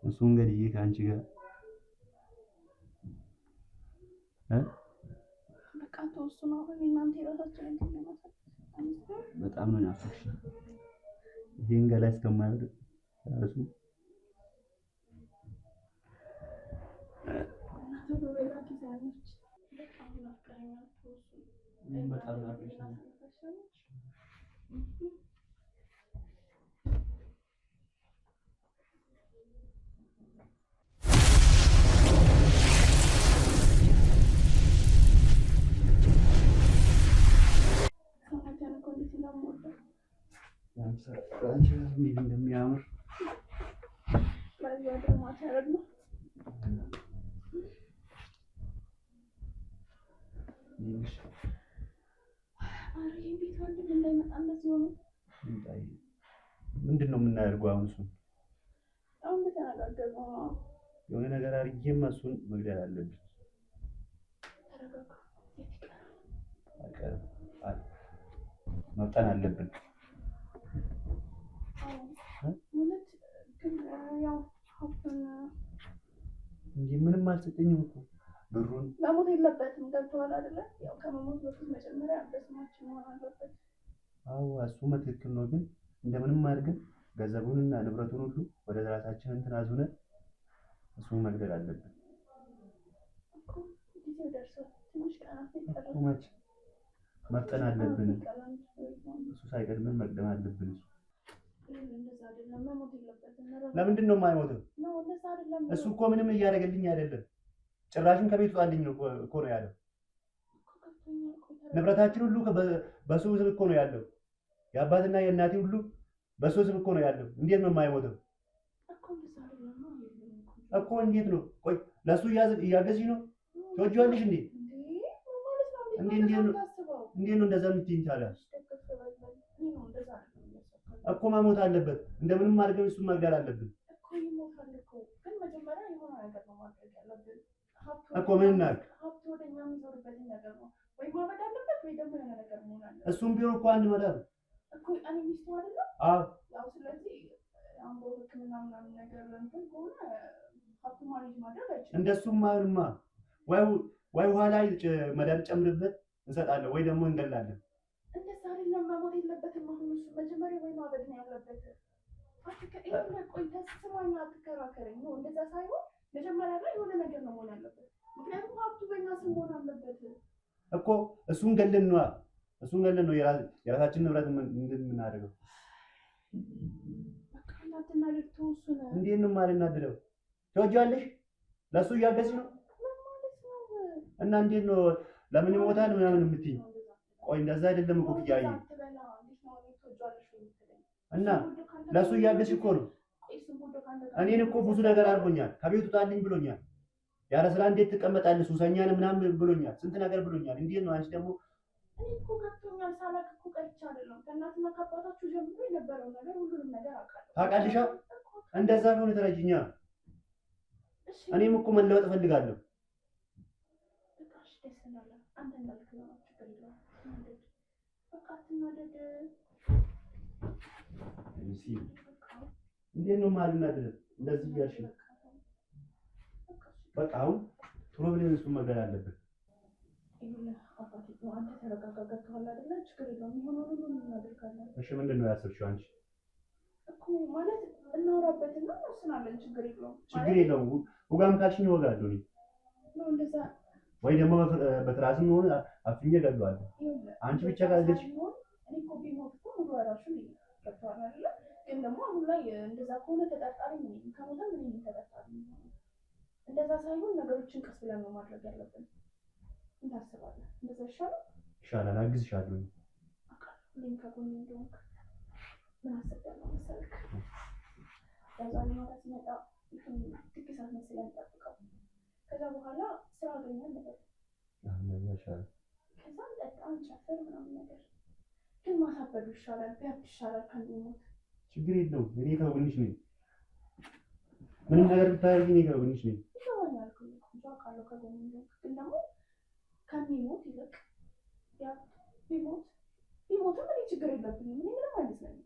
እሱን ገድዬ ከአንቺ ጋር በቃ ተወስኖ አሁን እናንተ የራሳችንን በጣም ነው ናፍቅሽኝ። ይሄን ገላ እስከማይወድ ራሱ በጣም ናፍቅሽኝ። አንቺ እንዴት እንደሚያምር ምንድን ነው የምናደርገው? አሁን እሱን የሆነ ነገር አድርጌማ እሱን መግደል አለብን። መውጣት አለብን። እንጂ ምንም አልሰጠኝም እኮ ብሩን። መሞት የለበትም። ገብቶሃል አይደለ? ያው ከመሞት በፊት መጀመሪያ በስማችን መሆን አለበት። አዎ እሱማ ትክክል ነው። ግን እንደምንም አድርገን ገንዘቡንና ንብረቱን ሁሉ ወደ ራሳችን እንትን አዙነን እሱን መግደል አለብን እኮ። ጊዜው ደርሷል። ትንሽ ቀናት ይቀራል። መች መፍጠን አለብን። እሱ ሳይቀድመን መቅደም አለብን። ለምንድን ነው የማይሞተው? እሱ እኮ ምንም እያደረገልኝ አይደለም። ጭራሽም ከቤት ውጣልኝ ነው እኮ ነው ያለው። ንብረታችን ሁሉ በሱ ስም እኮ ነው ያለው። የአባትና የእናቴ ሁሉ በሱ ስም እኮ ነው ያለው። እንዴት ነው የማይሞተው እኮ? እንዴት ነው? ቆይ ለሱ እያገዝሽ ነው? ትወጂዋለሽ እንዴ? እንዴት ነው እንደዛ የምትይኝ ታዲያ? እኮ መሞት አለበት። እንደምንም አድርገን እሱን መግደል አለብን እኮ። ይሞታል እኮ፣ ግን መጀመሪያ የሆነ ነገር ነው ማድረግ ያለብን እኮ። ምን እናድርግ? ሀብቱ ወደኛ የሚዞርበትን ነገር ነው ወይ ማበድ አለበት ወይ ደግሞ የሆነ ነገር መሆን አለበት። እሱም ቢሆን እኮ አንድ መዳብ እኮ። እኔ ሚስቱ አይደለም? አዎ። ያው ስለዚህ አሁን በሕክምና ምናምን ነገር እንትን ከሆነ ሀብቱ ማኔጅ ማድረግ አይችልም። እንደሱም አይሆንማ። ወይ ውሃ ላይ መድኃኒት ጨምርበት እንሰጣለን፣ ወይ ደግሞ እንገላለን። እንደዛ አይደለም። መሞት የለበትም። አሁን እሱ መጀመሪያ ወይ ማበድ ነው ያለበት። ቆይ ተስማኝ፣ አትከራከረኝ ነው። እንደዛ ሳይሆን መጀመሪያ ላይ የሆነ ነገር ነው መሆን ያለበት። ምክንያቱም ሀብቱ በእኛ ስም መሆን አለበት እኮ። እሱን ገለን ነው የራሳችን ንብረት የምናደርገው። በቃ እናትናደድ እንዴት ነው የማልናደደው? ትወጂዋለሽ? ለእሱ እያገዝሽ ነው እና እንዴት ነው ለምን ይሞታል ምናምን የምትይኝ? ቆይ እንደዛ አይደለም እኮ ብያዬ እና ለእሱ እያገዝሽ እኮ ነው። እኔን እኮ ብዙ ነገር አድርጎኛል። ከቤቱ ጣልኝ ብሎኛል። ያለ ስራ እንዴት ትቀመጣለህ? ሱሰኛ ነህ ምናምን ብሎኛል። ስንት ነገር ብሎኛል። እንዴት ነው አንቺ ደግሞ እኔ እኮ ገብቶኛል። ሳላውቅ እኮ ቀርቼ አይደለም። ከእናትና ከአባታችሁ ጀምሮ የነበረው ነገር ሁሉንም ነገር አውቃለሁ። ታውቃለሽ? እንደዛ ሆነ ተረጅኛ። እኔም እኮ መለወጥ እፈልጋለሁ። ደስ ይላል። አንተ እንዳልክ ነው። ችግር የለውም። በቃ አትናደድ። እንዴት ነው የማልናደድ? እንደዚህ እያልሽ ነው። በቃ አሁን ቶሎ ብለን እሱን መግደል አለብን። አባቴ አንተ ተረጋጋ። ገብቶሃል አይደለ? ችግር የለውም። የሆነውን ሁሉ እናደርጋለን። እሺ ምንድን ነው ያሰብሽው አንቺ? እኮ ማለት እናወራበትና እንወስናለን። ችግር የለውም። ችግር የለውም። ውጋም ካልሽኝ እወጋለሁ እኔ ነው እንደዛ ወይ ደግሞ በትራስም ሆነ አፍኜ እገድለዋለሁ። አንቺ ብቻ ካልገች እኔ እኮ ቢሞት እኮ ሙሉ እራሱ ነው። ገብቶሃል አይደለ? ግን ደግሞ አሁን ላይ እንደዛ ከሆነ ተጠርጣሪ ነኝ። ከሞተም ምን ተጠርጣሪ ነኝ። እንደዛ ሳይሆን ነገሮችን ቀስ ብለን ነው ማድረግ ያለብን። እንዳስባለህ እንደዛ ይሻላል። አግዝሻለሁ። እኔም ከጎኔ እንደሆንክ ምን አስቤያለሁ መሰለህ? በዛኛው ማታ ሲመጣ ድግስ አስመስለን እንጠብቀው። ከዛ በኋላ ስራ አገኘን ነገር ከዛ እንጠጣ እንጨፍር ምናምን ነገር ግን ማሳበዱ ይሻላል። ቢያብድ ይሻላል ከሚሞት። ችግር የለውም። እኔ ከጎንሽ ነኝ። ምንም ነገር ብታደርጊ እኔ ከጎንሽ ነኝ። ይገባኛል እኮ አውቃለሁ ከጎኔ እንደሆንክ። ግን ደግሞ ከሚሞት ይልቅ ቢሞትም እኔ ችግር የለብኝም። እኔ ምንም አይመስለኝም።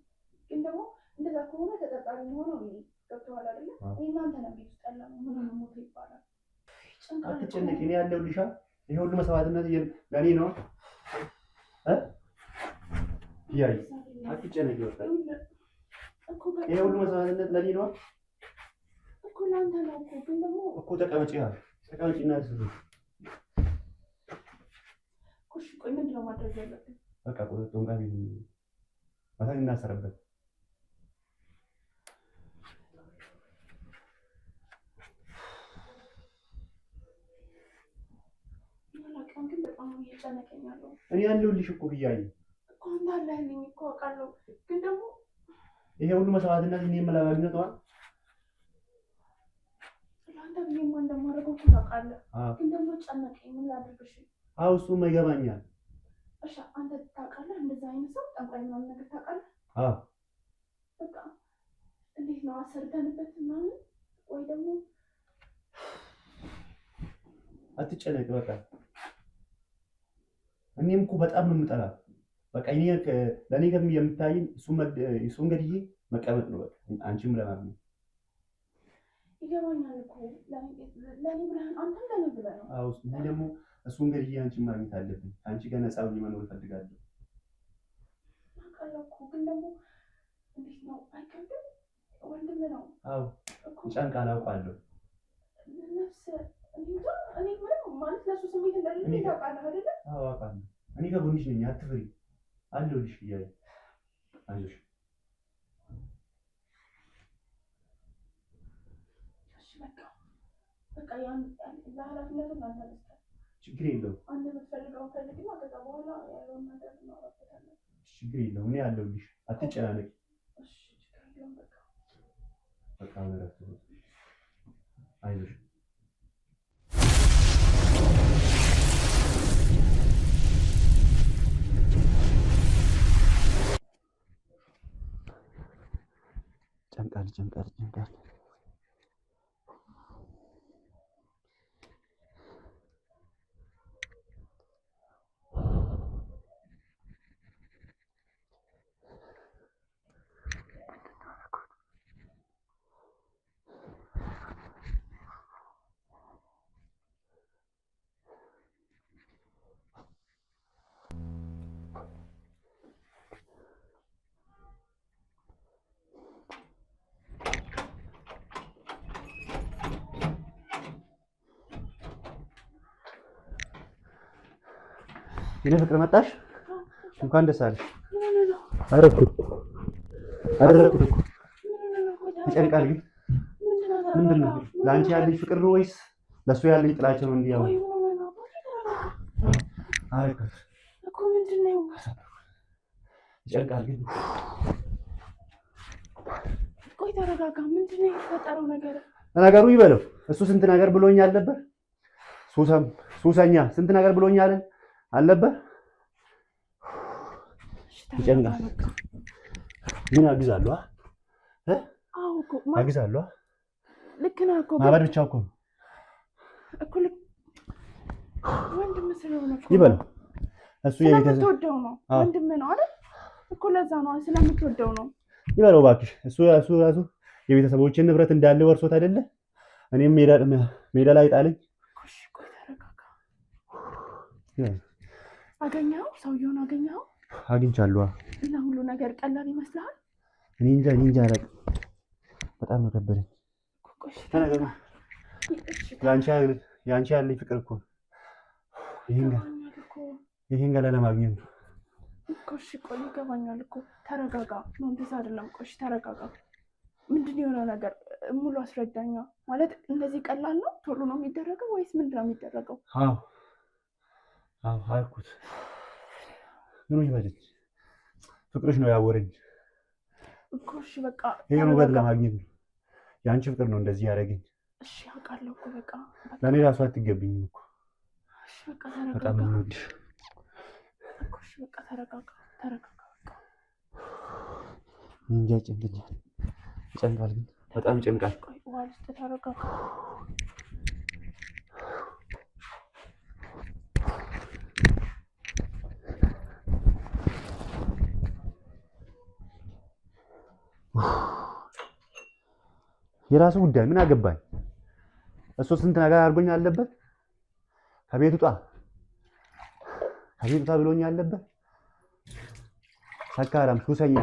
ግን ደግሞ እንደዛ ከሆነ ተጠርጣሪ የሆነው እኔ። ገብቶሃል አይደለ? እኔ እናንተ ነው ቤት ውስጥ ያለነው። ምን ሞት ይባላል። አትጨነቂ። እኔ ያለሁልሽ። ይሄ ሁሉ መስዋዕትነት ለእኔ ነው። ያይ አትጨነቂ። ወጣ ይሄ ሁሉ መስዋዕትነት ለእኔ ነው እኮ ለአንተ ነው እኮ። ግን ደግሞ እኮ ተቀመጪና ትስሩ። እሺ ቆይ ምንድን ነው ማድረግ ያለብን? በቃ ቁጥጥሩን ጋር ማታን እናሰረበት። ግን በጣም እየጨነቀኝ ያለው እኔ ያለሁልሽ እኮ ብያለሁ እኮ አንተ አለህልኝ እኮ አውቃለሁ። ግን ደግሞ ይሄ ሁሉ መስዋዕትነት እኔ የምለማግኘት ነው። ለአንተ ብዬማ እንደማደርገው እኮ ታውቃለህ። ግን ደግሞ ጨነቀኝ። ምን ላድርግሽ? አዎ እሱማ ይገባኛል። እሺ አንተ ታውቃለህ እንደዛ አይነት ሰው ጠንቋይ ምናምን ነገር ታውቃለህ? አዎ በቃ እንዴት ነው አሰርተንበት ምናምን ወይ ደግሞ አትጨነቅ። በቃ እኔም እኮ በጣም ነው የምጠላት። በቃ እኔ ለእኔ የምታይኝ እሱን ገድዬ መቀመጥ ነው። በቃ አንቺም ለማግኘት ይገባኛል እኮ ለእኔ ብለህ አንተም ለእኔ ብለህ ነው። አዎ እኔ ደግሞ እሱን ገድዬ አንቺን ማግኘት አለብኝ። አንቺ ጋር ነፃ ሆኜ መኖር እፈልጋለሁ። አውቃለሁ እኮ ግን ደግሞ እንዴት ነው አይከብድም? ወንድም ነው። አዎ ይጨንቃል። አውቃለሁ። ነፍስ እኔ ምንም ማለት ለእሱ ስሜት እንደሌለኝ ታውቃለህ አይደለ? አዎ አውቃለሁ። እኔ ከጎንሽ ነኝ። አትፍሪ። አለሁልሽ ብያለሁ። አይዞሽ። እሺ በቃ ያን ለኃላፊነቱን አንተ መስጠት ችግር የለውም። አንተ የምትፈልገውን ፈልግና ከዛ በኋላ ያለውን ነገር እናወራበታለን። ችግር የለውም። እኔ አለሁልሽ። አትጨናነቂ። እሺ ችግር የለውም። በቃ እረፍት ነው። አይዞሽ። ጨንቃል። የኔ ፍቅር መጣሽ? እንኳን ደስ አለሽ። አደረኩት እኮ ይጨንቃል። ግን ምንድን ነው ለአንቺ ያለኝ ፍቅር ነው ወይስ ለእሱ ያለኝ ጥላቻ ነው? እንዲያው አይ እኮ ምንድን ነው ይጨንቃል። ግን ቆይ ተረጋጋ። ምንድን ነው የተፈጠረው ነገር? ነገሩ ይበለው። እሱ ስንት ነገር ብሎኛል ነበር። ሱሰኛ ስንት ነገር ብሎኛል አልነበር? ይጨንቃል። ግን አግዛለሁ አግዛለሁ። ልክ ነህ እኮ ማበር ብቻ እኮ ልክ ወንድም ስለሆነ ይበለው። እሱ ስለምትወደው ነው ወንድም ነው አይደል እኮ ለዛ ነው ስለምትወደው ነው። ይበለው እባክሽ። እሱ ራሱ የቤተሰቦችን ንብረት እንዳለ ወርሶት አይደለ? እኔም ሜዳ ላይ ጣለኝ። ቆይ ተረጋጋ። አገኘኸው? ሰውየውን አገኘኸው? አግኝቻለሁ። እና ሁሉ ነገር ቀላል ይመስልሃል? እኔ እንጃ አላውቅም። በጣም ነው ከበደኝ። ተነገሩ ያንቺ ያለኝ ፍቅር እኮ ይሄን ገላ ለማግኘት ነው እኮ። እሺ ቆይ ይገባኛል እኮ። ተረጋጋ። ነው እንደዛ አይደለም። ቆይ ተረጋጋ። ምንድን የሆነ ነገር ሙሉ አስረዳኛ። ማለት እንደዚህ ቀላል ነው? ቶሎ ነው የሚደረገው ወይስ ምንድን ነው የሚደረገው? አዎ አልኩት። ምን ይበልጥ ፍቅርሽ ነው ያወረኝ እኮ። እሺ በቃ ይሄን ውበት ለማግኘት ነው። የአንቺ ፍቅር ነው እንደዚህ ያደረገኝ። እሺ አውቃለሁ እኮ በቃ ለእኔ ራሱ አትገቢኝም እኮ። እሺ በቃ ተረጋጋ። በጣም ነው የምወድሽ እኮ። እሺ በቃ ተረጋጋ በቃ። እንጃ ይጨንቃል፣ ግን በጣም ይጨንቃል። ቆይ ውሃ ልስጥ። ተረጋጋ። የራሱ ጉዳይ ምን አገባኝ? እሱ ስንት ነገር አድርጎኝ አለበት። ከቤት ውጣ ብሎኝ አለበት። ሰካራም ሱሰኛ።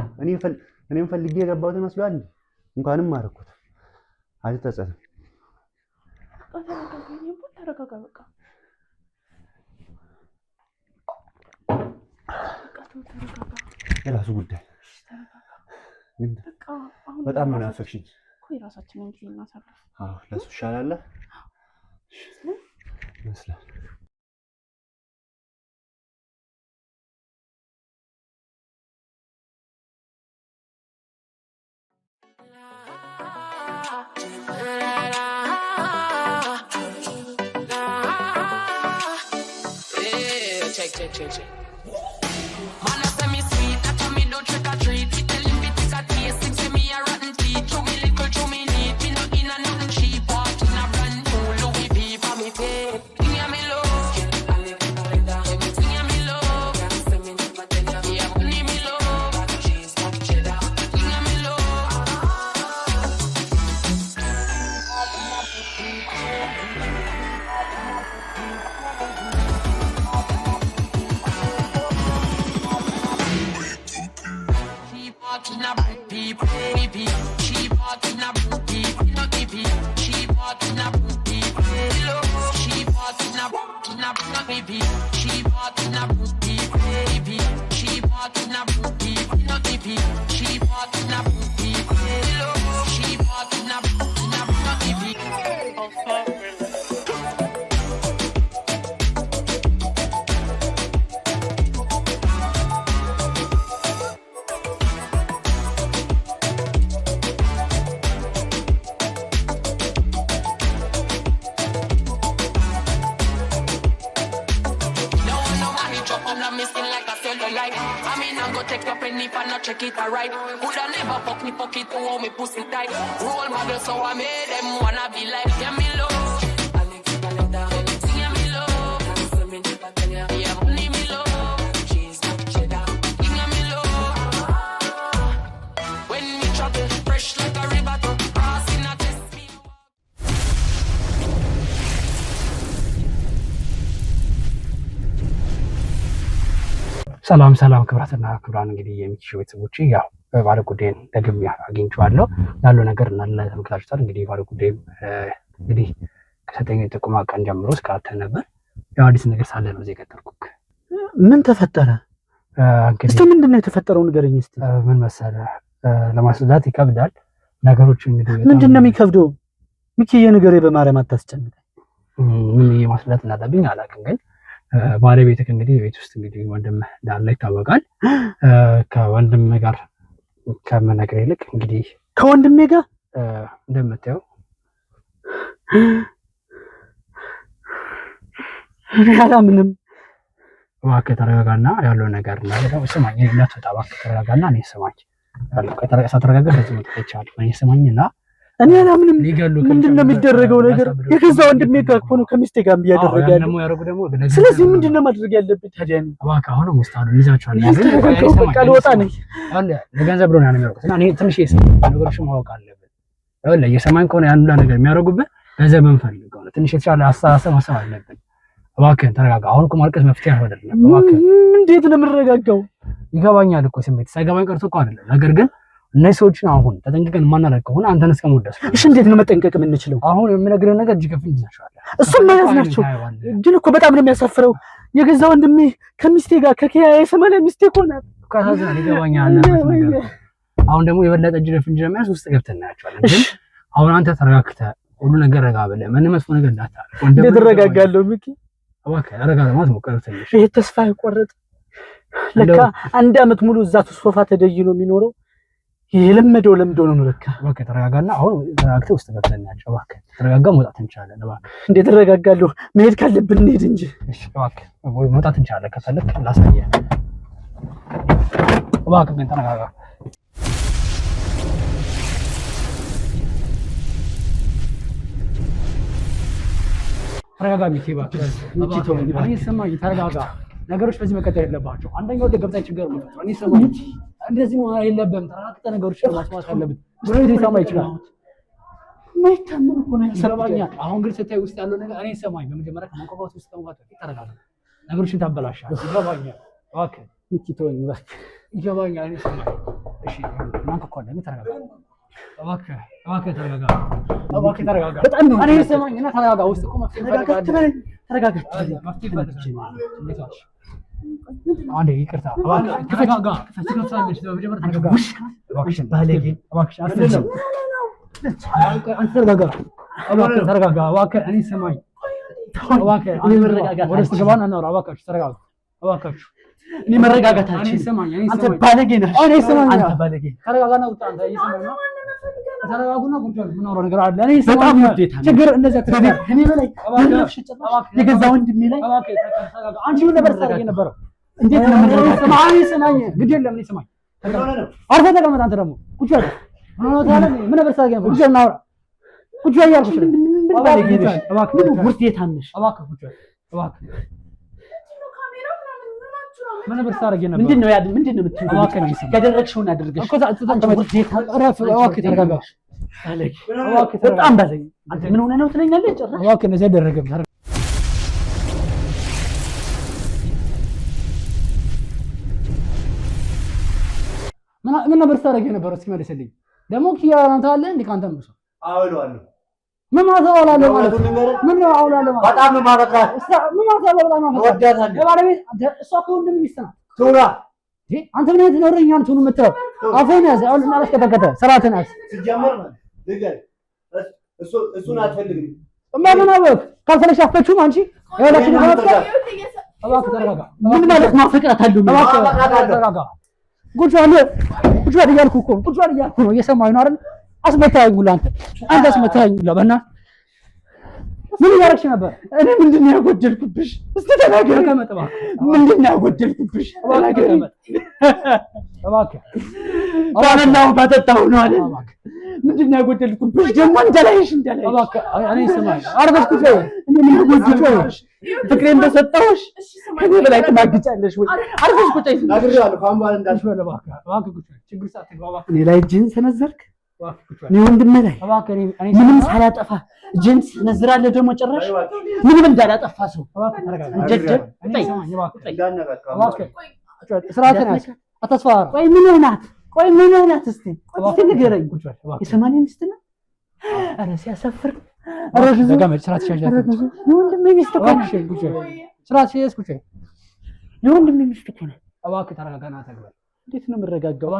እኔም ፈልጌ የገባሁት መስሏል። እንኳንም ማረኩት። አልተጸጸትም። ተረጋጋ በቃ። የራሱ ጉዳይ። በጣም ነው ናፈቅሽኝ። የራሳችንን ጊዜ እናሳልፍ። ለሱ ይሻላል ይመስላል። Check it alright. Woulda never fuck me pocket to hold me pussy tight. Role model, so I made them wanna be like me love. Yeah, me love. Yeah, money me love. Cheese, cheddar. Yeah, me love. When me travel, fresh like a river to cross in a test me. ሰላም ክብራትና ክብራን፣ እንግዲህ የሚኪሾ ቤተሰቦች ያው ባለ ጉዳይን ደግሜ አግኝቼዋለሁ ያለው ነገር እና ለተመልካቾች እንግዲህ ባለ ጉዳይ እንግዲህ ከሰጠኝ ጥቆማ ቀን ጀምሮ እስካተ ነበር። ያው አዲስ ነገር ሳለ ነው እዚህ ቀጠርኩክ። ምን ተፈጠረ? እስቲ ምንድነው የተፈጠረው ንገረኝ እስቲ። ምን መሰለህ፣ ለማስረዳት ይከብዳል። ነገሮች እንግዲህ ምንድነው የሚከብደው? ሚኪዬ ነገሬ በማርያም አታስጨንቅ። ምን የማስላት እንዳለብኝ አላውቅም፣ ግን ባለቤትህ እንግዲህ ቤት ውስጥ እንግዲህ ወንድም እንዳለ ይታወቃል። ከወንድም ጋር ከመነገር ይልቅ እንግዲህ ከወንድሜ ጋር እንደምታየው አላምንም። እባክህ ተረጋጋና ያለው ነገር ነው። ስማኝ፣ እንዳትወጣ እባክህ ተረጋጋና እኔ ስማኝ። ሳትረጋጋ ለዚህ መጥቶ ይቻላል። እኔ ስማኝና እኔ አላምንም። ምንድነው የሚደረገው ነገር? የገዛ ወንድሜ ጋር እኮ ነው ከሚስቴ ጋር እያደረገ ያለው። ስለዚህ ምንድነው ማድረግ ያለብኝ ታዲያ? እባክህ አሁን ሙስታዱ ልጃቸዋል በቃ ልወጣ ነኝ። ለገንዘብ ብሎ ነው የሚያደርጉት እና እኔ ትንሽ ነገሮችን ማወቅ አለብን። ይኸውልህ እየሰማኝ ከሆነ ያን ሁላ ነገር የሚያደርጉብህ ገንዘብ እንፈልገው ነው። ትንሽ የተሻለ አስተሳሰብ ማሰብ አለብን። እባክህን ተረጋጋ። አሁን እኮ ማልቀስ መፍትሄ አይደለም። እባክህ እንዴት ነው የምረጋጋው? ይገባኛል እኮ ስሜት ሳይገባኝ ቀርቶ እኮ አይደለም። ነገር ግን እነዚህ ሰዎችን አሁን ተጠንቅቀን ማናለቅ ከሆነ አንተን እስከሞደስ እሺ፣ እንዴት ነው መጠንቀቅ የምንችለው? አሁን የምነግርህ ነገር እጅግ ከፍ ይዛችኋል። እሱም መያዝ ናቸው። ግን እኮ በጣም ነው የሚያሳፍረው። የገዛ ወንድሜ ከሚስቴ ጋር ከኪያ የሰማለ ሚስቴ እኮ ናት። ካሳዘን ይገባኛል። አሁን ደግሞ የበለጠ እጅ ለፍንጅ ለመያዝ ውስጥ ገብተን እናያቸዋለን። ግን አሁን አንተ ተረጋግተህ ሁሉ ነገር ረጋ ብለህ ምንም መጥፎ ነገር እንዳታረግ። እንዴት እረጋጋለሁ ሚኪ? እባክህ ረጋ ለማለት ሞክር። ትንሽ ይሄ ተስፋ አይቆረጥ። ለካ አንድ አመት ሙሉ እዛ ሶፋ ተደይኖ የሚኖረው የለመደው ለምደው ነው ለካ። እባክህ ተረጋጋና አሁን ተረጋግተህ ውስጥ ገብተን እናያቸው። እባክህ ተረጋጋ፣ መውጣት እንችላለን። እባክህ እንዴት እረጋጋለሁ? መሄድ ካለብን እንሄድ እንጂ። እሺ እባክህ ወይ መውጣት እንችላለን። ከፈለክ ላሳየህ። እባክህ ግን ተረጋጋ። ተረጋጋ ሚኪ፣ እባክህ ሚኪ ተው። እኔ ሰማኝ፣ ተረጋጋ። ነገሮች በዚህ መቀጠል የለባቸው። አንደኛው ገብታ ችግር ነው። እኔ ሰማኝ፣ እንደዚህ ነው የለብም። ተረጋግተህ ነገሮች ማስማት አለብን። ብሎ ሊሰማ ይችላል። ማይታመን እኮ ነው ያሰባኛል። አሁን ግን ስታይ ውስጥ ያለው ነገር እኔ ሰማኝ። በመጀመሪያ ከመቆጣት ውስጥ ከመቆጣት በፊት ተረጋጋ። ነገሮችን ታበላሻለህ። ይገባኛል። እባክህ ሚኪ ተወኝ እባክህ። ይገባኛል። እኔ ሰማኝ። እሺ ማንተ እኮ አለ። ተረጋጋ እባክህ፣ እባክህ ተረጋጋ፣ እባክህ ተረጋጋ። በጣም ነው እኔ ሰማኝ እና ተረጋጋ። ውስጥ እኮ መፍትሄ ተረጋጋ። አንዴ ይቅርታ፣ እባክህ ተረጋጋ። ትከፍታለች። በመጀመሪያ ተረጋጋ። እባክህ ባለጌ፣ እባክህ አትልም። አንተ ተረጋጋ፣ እባክህ ተረጋጋ። እባክህ እኔ ሰማኝ። እባክህ እኔ መረጋጋት ወደ ውስጥ ገባና እናውራ። እባክህ ተረጋጋ፣ እባክህ እኔ መረጋጋት አልችልም። አንተ ባለጌ ነህ። እኔ ሰማኝ። አንተ ባለጌ ተረጋጋና ውጣ። አንተ እየሰማኝ ነው። ተረጋጉና ቁጭ በሉ። ምን አውራ ነገር አለ? እኔ በጣም ውዴታ ችግር እንደዛ ተረጋጋ። እኔ በላይ የገዛ ወንድሜ ላይ ተረጋጋ። አንቺ ምን ነበር ታደርጊ የነበረው? እንዴት ነው ሰማኝ? ሰማኝ ግድ የለም። እኔ ሰማኝ። አርፈህ ተቀመጥ። አንተ ደግሞ ቁጭ በል። ምን ነበር ታደርጊ ነበር? ቁጭ በል እናውራ። ቁጭ በል እያልኩሽ ነው። እባክህ ውዴታ ነሽ። እባክህ ቁጭ በል። እባክህ ምን ነበር ታደርጊ ነበር? ምንድነው የምትይው? ያደረግሽውን አድርገሽ እባክህ ተረጋጋ። በጣም ባለጌ አንተ ምን ሆነህ ነው ትለኛለህ? ጭራሽ እባክህ እንደዚህ አይደረግም። ምን ነበር ታደርጊ ነበር? እስኪ መልስልኝ። ደግሞ ኪያ አንተ አለ እንዴ? ካንተ ነው ሰው አውለዋለሁ። ምን ማታወላለህ ማለት ነው? ምን ነው አውላለህ ማለት? በጣም ነው ማፈቅራት። ምን ማታወላለህ? በጣም ነው ወዳታለሁ። ለባለቤት እሷ እኮ ወንድም ሚስት ናት። ቱራ አንተ ምን አይነት ነውረኛ ነው ትሆኑ የምትለው? አፈን ያዝ። አሁን እናላስ ከተከተ ሰራተን ያዝ። ሲጀመር ማለት ልገል እሱን አትፈልግም። ምን አወቅ ካልፈለሻፈችሁም አንቺ ያላችሁ ነው ማለት እባክህ ተረጋጋ። ምን ማለት ማፈቅራት አለው? እባክህ ተረጋጋ። ቁጭ በል እያልኩህ እኮ ቁጭ በል እያልኩህ ነው። እየሰማኸኝ ነው አይደል? አስመታኸኝ ሁላ አንተ አስመታኸኝ ሁላ በእናትህ ምን እያደረግሽ ነበር? እኔ ምንድን ነው ያጎደልኩብሽ? እስቲ ተናገር። ተቀመጥ እባክህ። ምንድን ነው ያጎደልኩብሽ? እባክህ ተቀመጥ እባክህ። ባለናው ባጠጣው ነው አይደል? ምንድን ነው ያጎደልኩብሽ? ደግሞ እንደላይሽ እባክህ። እኔ ስማኝ፣ አርፈሽ ቁጭ በይ። እኔ ምን ጎድቼሽ? ፍቅሬን በሰጠሁሽ ከኔ በላይ ትማግጫለሽ ወይ? አርፈሽ ቁጭ በይ። ነግሬሃለሁ። ካሁን በኋላ እንዳልሽ በል እባክህ። እባክህ ቁጭ በይ። ችግር ሳትገባ እኔ ላይ እጅህን ሰነዘርክ። እኔ ወንድምህ ላይ ምንም ሳላጠፋ እጅህን ትሰነዝራለህ። ደግሞ ጭራሽ ምንም እንዳላጠፋ ሰው እንጀጀብ ስርዓትን ያዝ። አታስፈራራ። ቆይ ምን ሆናት? እስቲ ንገረኝ። የሰማንያ ሚስት ናት? ኧረ ሲያሳፍር። የወንድሜ ሚስት እኮ ናት። የወንድሜ ሚስት እኮ ናት። እባክህ ተረጋጋና ተግባር። እንዴት ነው የምረጋጋው?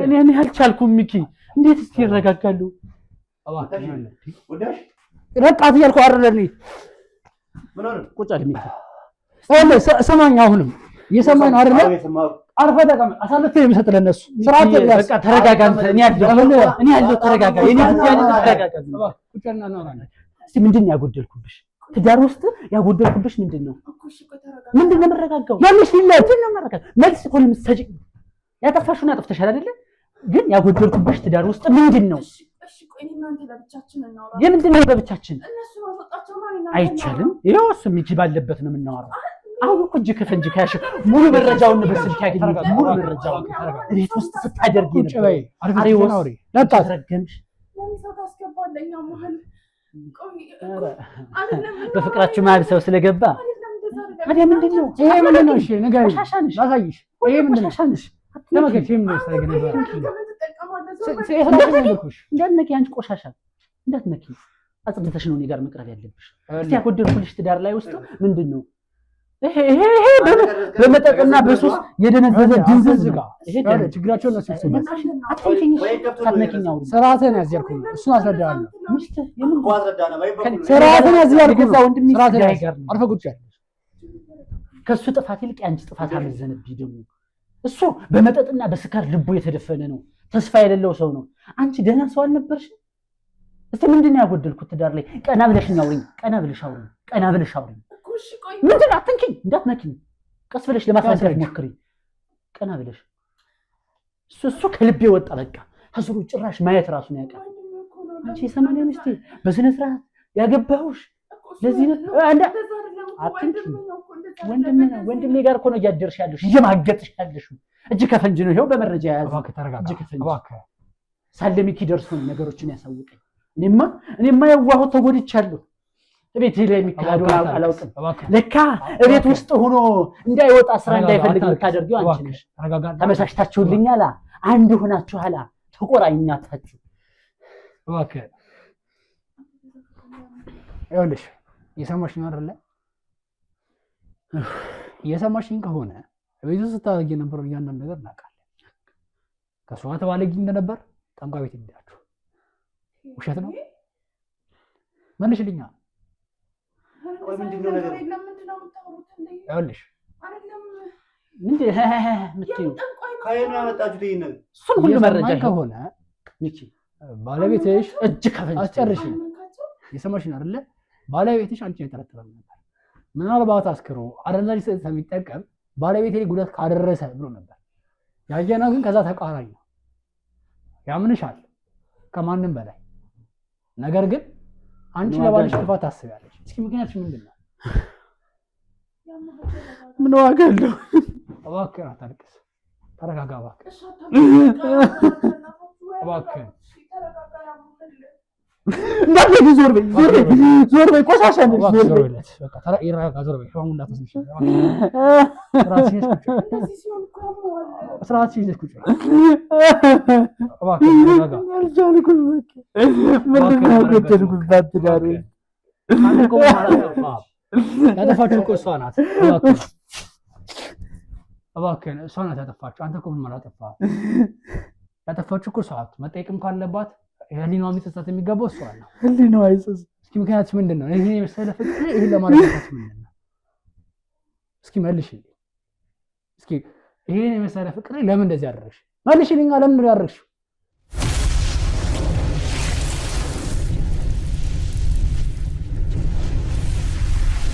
እኔ አልቻልኩም ሚኪ። እንዴት እስኪ ይረጋጋሉ? ረቃት እያልኩ አይደል? ምን ሆነ? ቁጭ አለ ሚኪ። ሰማኝ፣ አሁንም እየሰማኝ ነው አይደል? አርፈህ ተቀመጥ። አሳልፌ የምሰጥ ለነሱ ስርዓት። በቃ ተረጋጋ። እኔ ያለው ተረጋጋ። የኔ ያለው ተረጋጋ። ቁጭና ነው ማለት እስቲ ምንድን ነው ያጎደልኩብሽ? ትዳር ውስጥ ያጎደልኩብሽ ምንድን ነው? ምንድን ነው የምረጋጋው? ያለሽ ምንድን ነው የምረጋጋው? መልስ እኮ ለምትሰጪ ያጠፋሽውን አጥፍተሻል አይደለ? ግን ያጎደልኩብሽ ትዳር ውስጥ ምንድን ነው? እሺ ቆይ እናንተ ለብቻችን እናውራ። የምንድን ነው በብቻችን? እነሱ ማወጣቸው ማለት አይቻልም። ይኸው እሱ ሚኪ ባለበት ነው የምናወራው። አሁን እኮ እጅ ከፈንጅ ካያሽ ሙሉ መረጃውን በስልክ ያገኘ ሙሉ መረጃውን ቤት ውስጥ ስታደርጊ ነበር። አሪዎስ ለጣ ተረገምሽ ለምሳሌ ታስገባለኛ መሀል በፍቅራችሁ መሀል ሰው ስለገባ ታዲያ ምንድን ነው ይሄ? ምንድን ነው? እሺ ንገሪኝ፣ ላሳይሽ። ይሄ ምንድን ነው? ለማከች ምን ያስተርግ ነበር? እንዳትነኪ፣ አንቺ ቆሻሻ እንዳትነኪ። አጽድተሽ ነው እኔ ጋር መቅረብ ያለብሽ። እስቲ ያጎደልኩልሽ ትዳር ላይ ውስጥ ምንድን ነው? ይሄ በመጠጥና በሱስ የደነዘዘ ድንዝዝ ጋር ይሄ ችግራቸው ነው። ስርዓትን ያዝያልኩ እሱን አስረዳለሁ። ስርዓትን ያዝያልኩ አልፈ ጉጭ ከእሱ ጥፋት ይልቅ አንቺ ጥፋት አመዘነብኝ። ደግሞ እሱ በመጠጥና በስካር ልቡ የተደፈነ ነው። ተስፋ የሌለው ሰው ነው። አንቺ ደህና ሰው አልነበርሽ? እስቲ ምንድን ነው ያጎደልኩት ትዳር ላይ? ቀና ብለሽኝ አውሪኝ። ቀና ብለሽ አውሪኝ። ቀና ብለሽ አውሪኝ። ምንድን አትንኪኝ፣ እንዳትነኪኝ። ቀስ ብለሽ ለማስረዳት ሞክሪ። ቀና ብለሽ እሱ ከልቤ ወጣ። በቃ ሀስሩ ጭራሽ ማየት ራሱን ያውቃል። አንቺ የሰማንያ ሚስቴ በስነ ስርዓት ያገባሁሽ ለዚህ ነው። አትንኪኝ። ወንድሜ ጋር እኮ ነው እያደርሽ ያለሽ፣ እየማገጥሽ ያለሽ። እጅ ከፈንጅ ነው ይኸው በመረጃ የያዘ። እጅ ከፈንጅ ሳለሚኪ ደርሶ ነው ነገሮችን ያሳውቀኝ። እኔማ የዋሁ ተጎድቻለሁ። ቤት ላይ የሚካሄደውን አላውቅም። ለካ እቤት ውስጥ ሆኖ እንዳይወጣ ስራ እንዳይፈልግ የምታደርጊው አንቺ ነሽ። ተመሳሽታችሁልኛል፣ አንድ ሆናችኋል፣ ተቆራኛታችሁ። እባክህ ይኸውልሽ፣ እየሰማሽኝ አይደለ? እየሰማሽኝ ከሆነ ቤት ውስጥ ስታደርጊ የነበረው እያንዳንዱ ነገር እናውቃለን። ከእሷ ተባለጊ እንደነበር ጠንቋይ ቤት ሄዳችሁ ውሸት ነው። መልሽልኛ። ይኸውልሽ እሱን ሁሉ መረጃ ከሆነ ባለቤትሽ እጅ ከፈንጅ አስጨርሽ። የሰማሽን አይደለ? ባለቤትሽ አንቺን የጠረጠረ ነበር። ምናልባት አስክሮ አደንዛዥ ዕፅ የሚጠቀም ባለቤቴ ጉዳት ካደረሰ ብሎ ነበር። ያየነው ግን ከዛ ተቃራኒ ነው። ያምንሻል ከማንም በላይ። ነገር ግን አንቺ ለባልሽ ክፋት ታስቢያለሽ። እስኪ ምክንያትሽ ምንድን ነው? ምን ዋጋ አለው? እባክህ አታልቅስ፣ ተረጋጋ እባክህ። እባክህ እንዳትነኪ፣ ዞር በይ፣ ቆሻሻ ነሽ። ዞር በይ፣ በቃ ተረጋጋ፣ ዞር በይ። ሻው እንዳትስልሽ። ስርዓት ይዘሽ ቁጭ በይ እባክህ። ተረጋጋ። አልቻልኩም። ምንድን ነው ያጎደልኩባት ትዳር? ያጠፋችው እኮ እሷ ናት። እባክህ እሷ ናት ያጠፋችው። አንተ እኮ ምንም አላጠፋህም። ያጠፋችው እኮ እሷ ናት። መጠየቅም ካለባት ህሊናዋ የሚጸጸት የሚገባው እሷ ነው። ህሊናዋ አይጸጸት። እስኪ ምክንያቱም ምንድን ነው? ይሄን የመሰለ ፍቅር ይሄን ለማድረጋት ምንድን ነው? እስኪ መልሽልኝ። እስኪ ይሄን የመሰለ ፍቅር ለምን እንደዚህ አደረግሽ? መልሽልኝ። ለምን ነው ያደረግሽው?